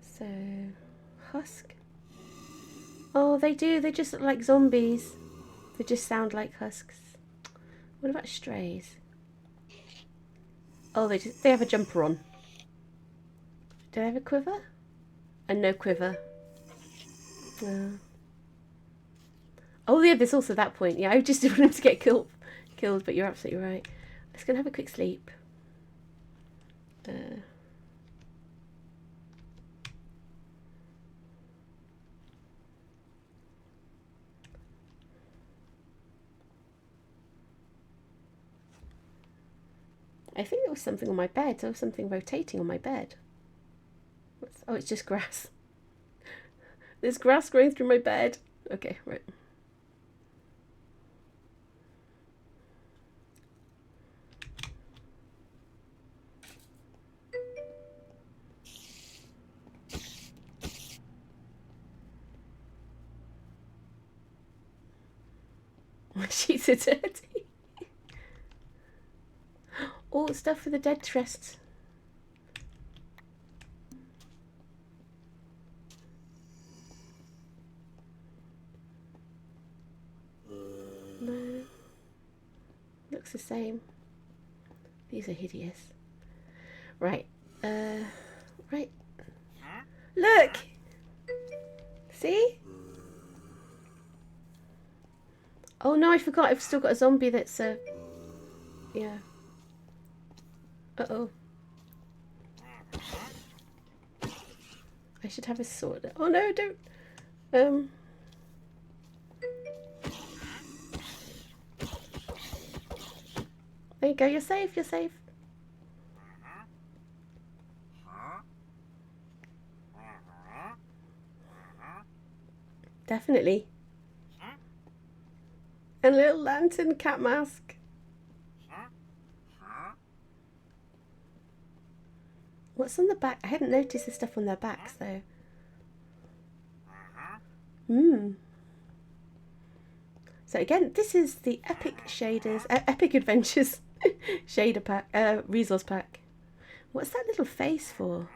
So, husk. Oh, they do. They just look like zombies. They just sound like husks. What about strays? Oh, they have a jumper on. Do I have a quiver? And no quiver. Oh yeah, there's also that point. Yeah, I just didn't want him to get killed, but you're absolutely right. Let's go and have a quick sleep. I think there was something on my bed. There was something rotating on my bed. Oh, it's just grass. There's grass growing through my bed. Okay, right. My sheets are dirty. All stuff for the dead trust. No. Looks the same. These are hideous. Right. Right. Look! See? Oh no, I forgot. I've still got a zombie that's yeah. Uh-oh. I should have a sword. Oh no, don't. There you go. You're safe. You're safe. Definitely. And a little lantern cat mask. What's on the back? I hadn't noticed the stuff on their backs though. So again, this is the Epic Shaders, Epic Adventures shader pack, resource pack. What's that little face for?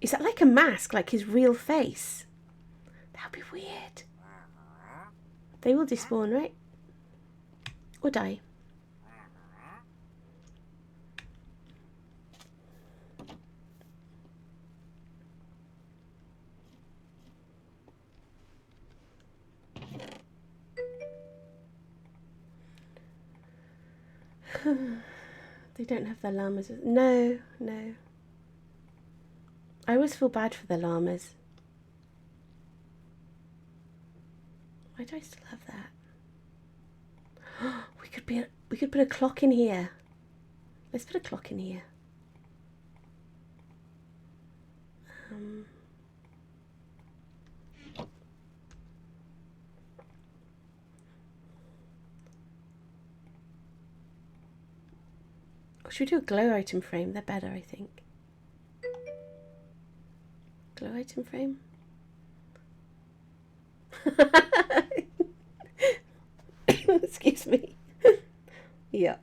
Is that like a mask, like his real face? That would be weird. They will despawn, right? Or die. They don't have their llamas. No, no. I always feel bad for the llamas. Why do I still have that? We could put a clock in here. Let's put a clock in here. Or should we do a glow item frame? They're better, I think. Glow item frame. Excuse me. Yeah.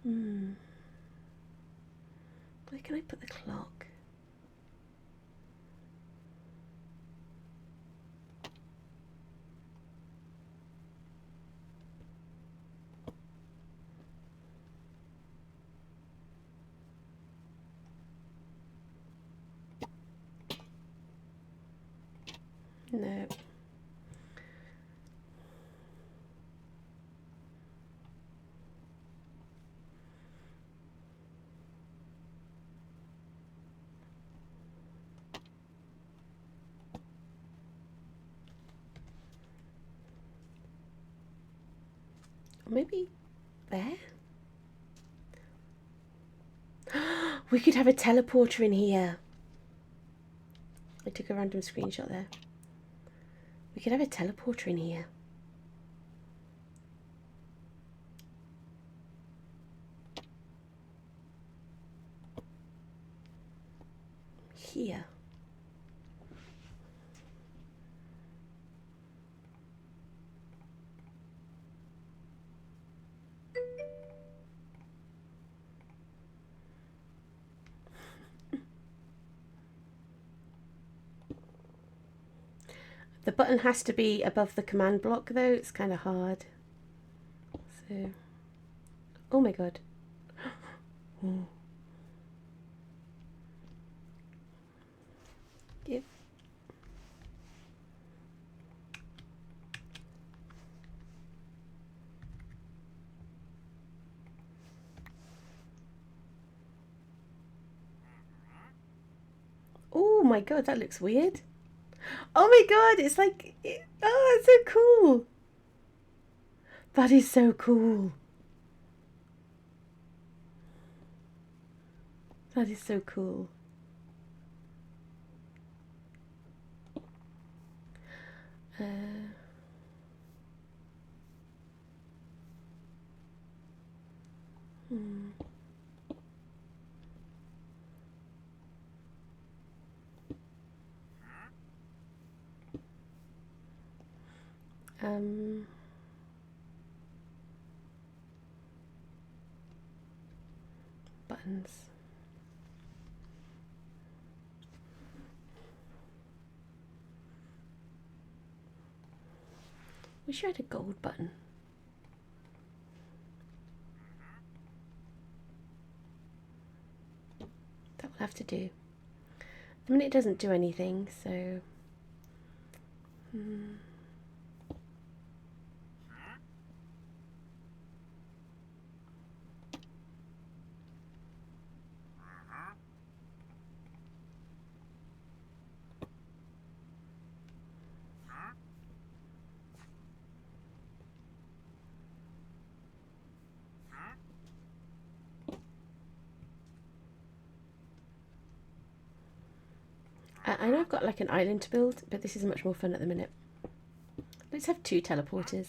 Where can I put the clock? No. Or maybe there? We could have a teleporter in here. I took a random screenshot there. We could have a teleporter in here. Here. The button has to be above the command block though, it's kind of hard. So, oh my god. Oh. Give. Oh my god, that looks weird. Oh my god, it's like, oh, it's so cool. That is so cool. That is so cool. Buttons. Wish I had a gold button. That will have to do. I mean, it doesn't do anything, so... I know I've got like an island to build, but this is much more fun at the minute. Let's have 2 teleporters.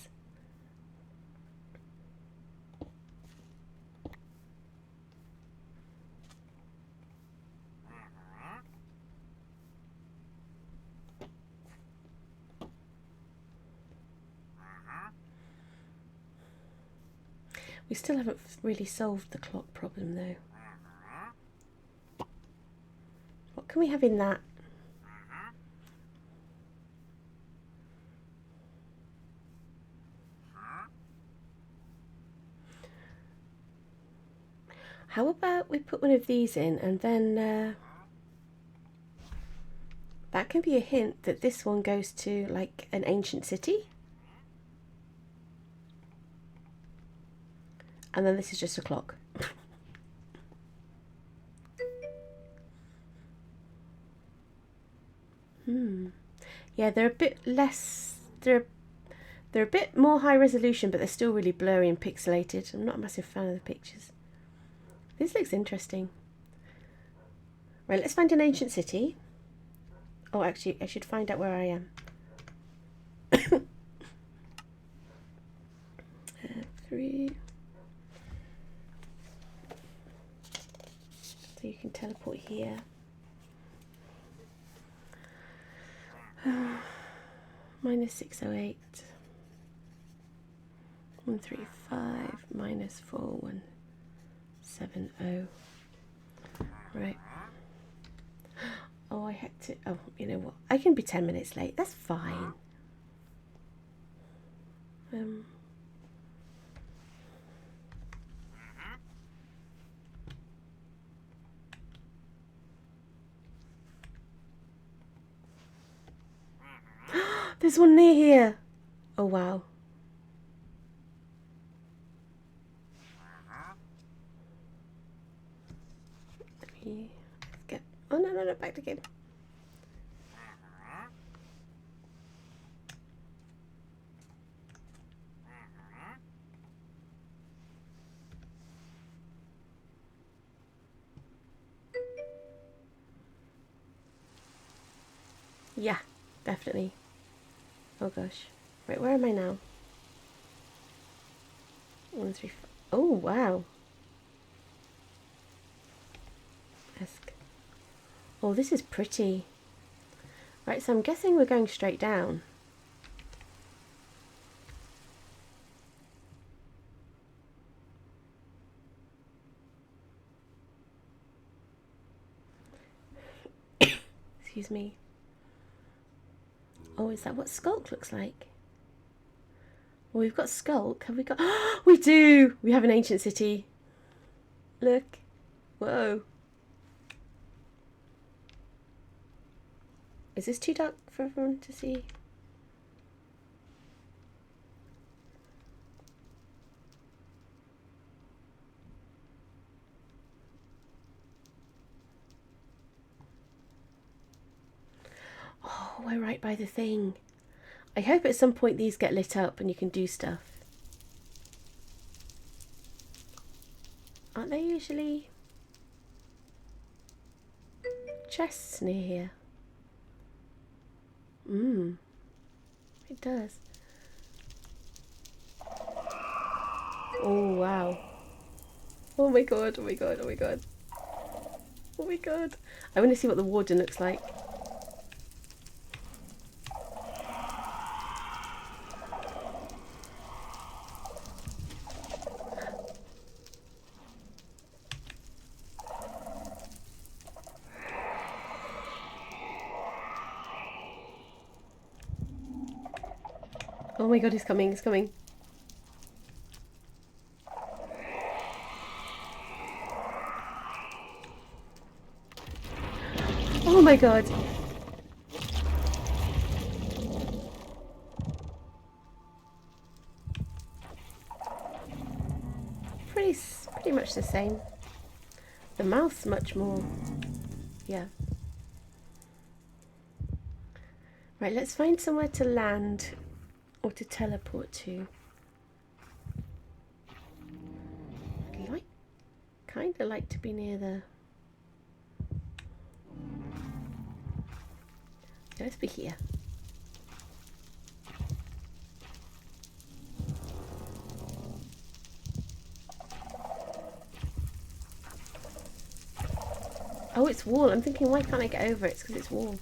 We still haven't really solved the clock problem though. What can we have in that? How about we put one of these in and then that can be a hint that this one goes to like an ancient city. And then this is just a clock. Yeah, they're a bit less, they're a bit more high resolution, but they're still really blurry and pixelated. I'm not a massive fan of the pictures. This looks interesting. Right, let's find an ancient city. Oh, actually, I should find out where I am. 3. So you can teleport here. Minus 608. 135 minus 4170. Right. Oh, I had to. Oh, you know what? I can be 10 minutes late. That's fine. There's one near here. Oh, wow. Let me get... Oh, no, no, no, back to game. Yeah, definitely. Oh, gosh. Right, where am I now? 1, 3, 4. Oh, wow. Ask. Oh, this is pretty. Right, so I'm guessing we're going straight down. Excuse me. Oh, is that what Skulk looks like? Well, we've got Skulk. Have we got... we do! We have an ancient city. Look. Whoa. Is this too dark for everyone to see? Oh, we're right by the thing. I hope at some point these get lit up and you can do stuff. Aren't there usually chests near here? It does. Oh, wow. Oh my god, oh my god, oh my god. Oh my god. I want to see what the warden looks like. Oh my god, he's coming, he's coming. Oh my god. Pretty much the same. The mouth's much more, yeah. Right, let's find somewhere to land or to teleport to. I'd kind of like to be near the... Let's be here. Oh, it's wall. I'm thinking, why can't I get over it? It's because it's wall.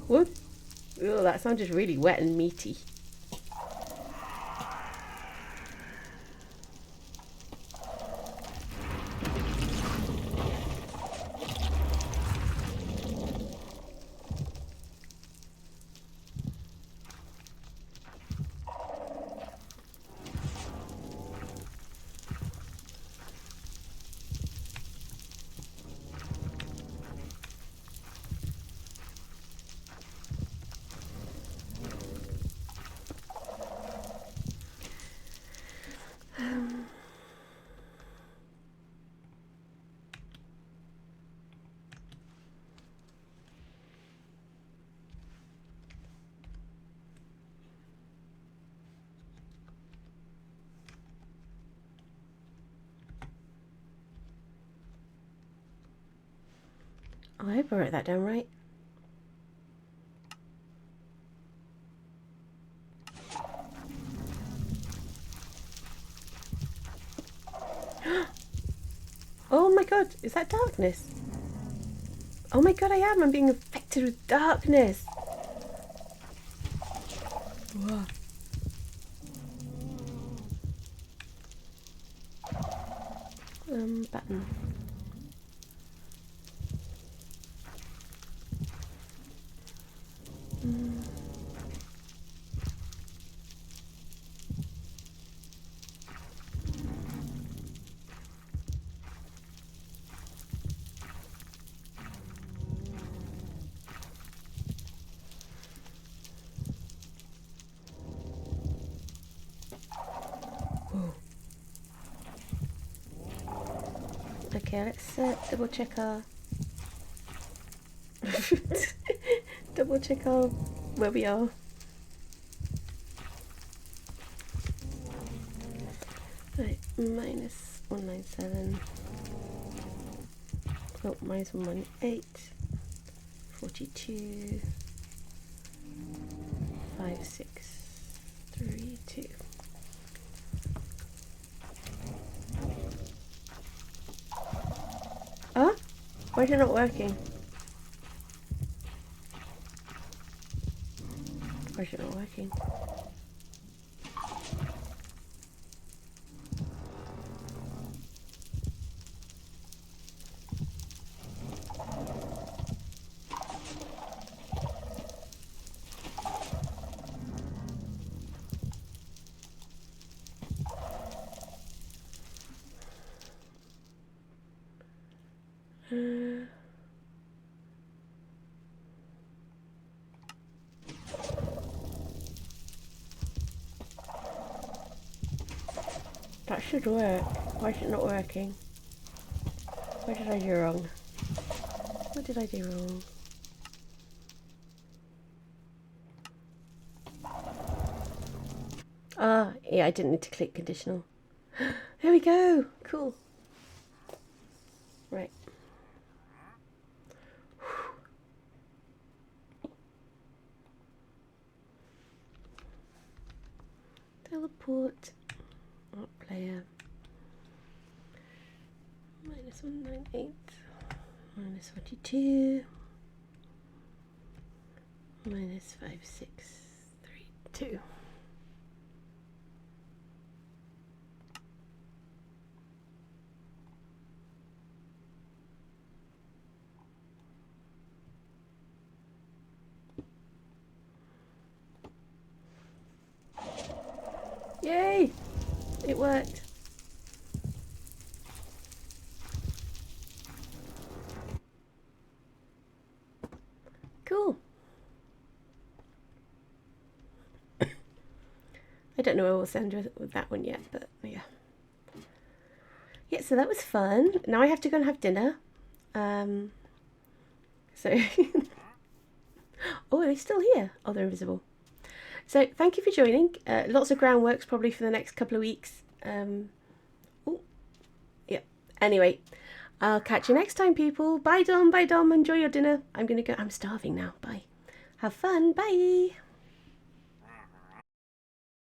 What? Oh, that sounded really wet and meaty. Oh, I hope I wrote that down right. Oh my god, is that darkness? Oh my god, I am. I'm being affected with darkness. Whoa. Button. Okay, let's double check our where we are. Right, minus 197. Oh, minus 118. 42. 5, 6, 3, 2. Huh? Why is it not working? Why is it not working? That should work. Why is it not working? What did I do wrong? What did I do wrong? Ah, yeah, I didn't need to click conditional. There we go. Cool. Right. Teleport. Oh, player. -198. -42. -5632. Yay! It worked. Cool. I don't know where we'll send with that one yet, but yeah. Yeah, so that was fun. Now I have to go and have dinner. So, oh, are they still here? Oh, they're invisible. So thank you for joining. Lots of groundworks probably for the next couple of weeks. Oh, yeah. Anyway, I'll catch you next time, people. Bye, Dom. Bye, Dom. Enjoy your dinner. I'm gonna go. I'm starving now. Bye. Have fun. Bye.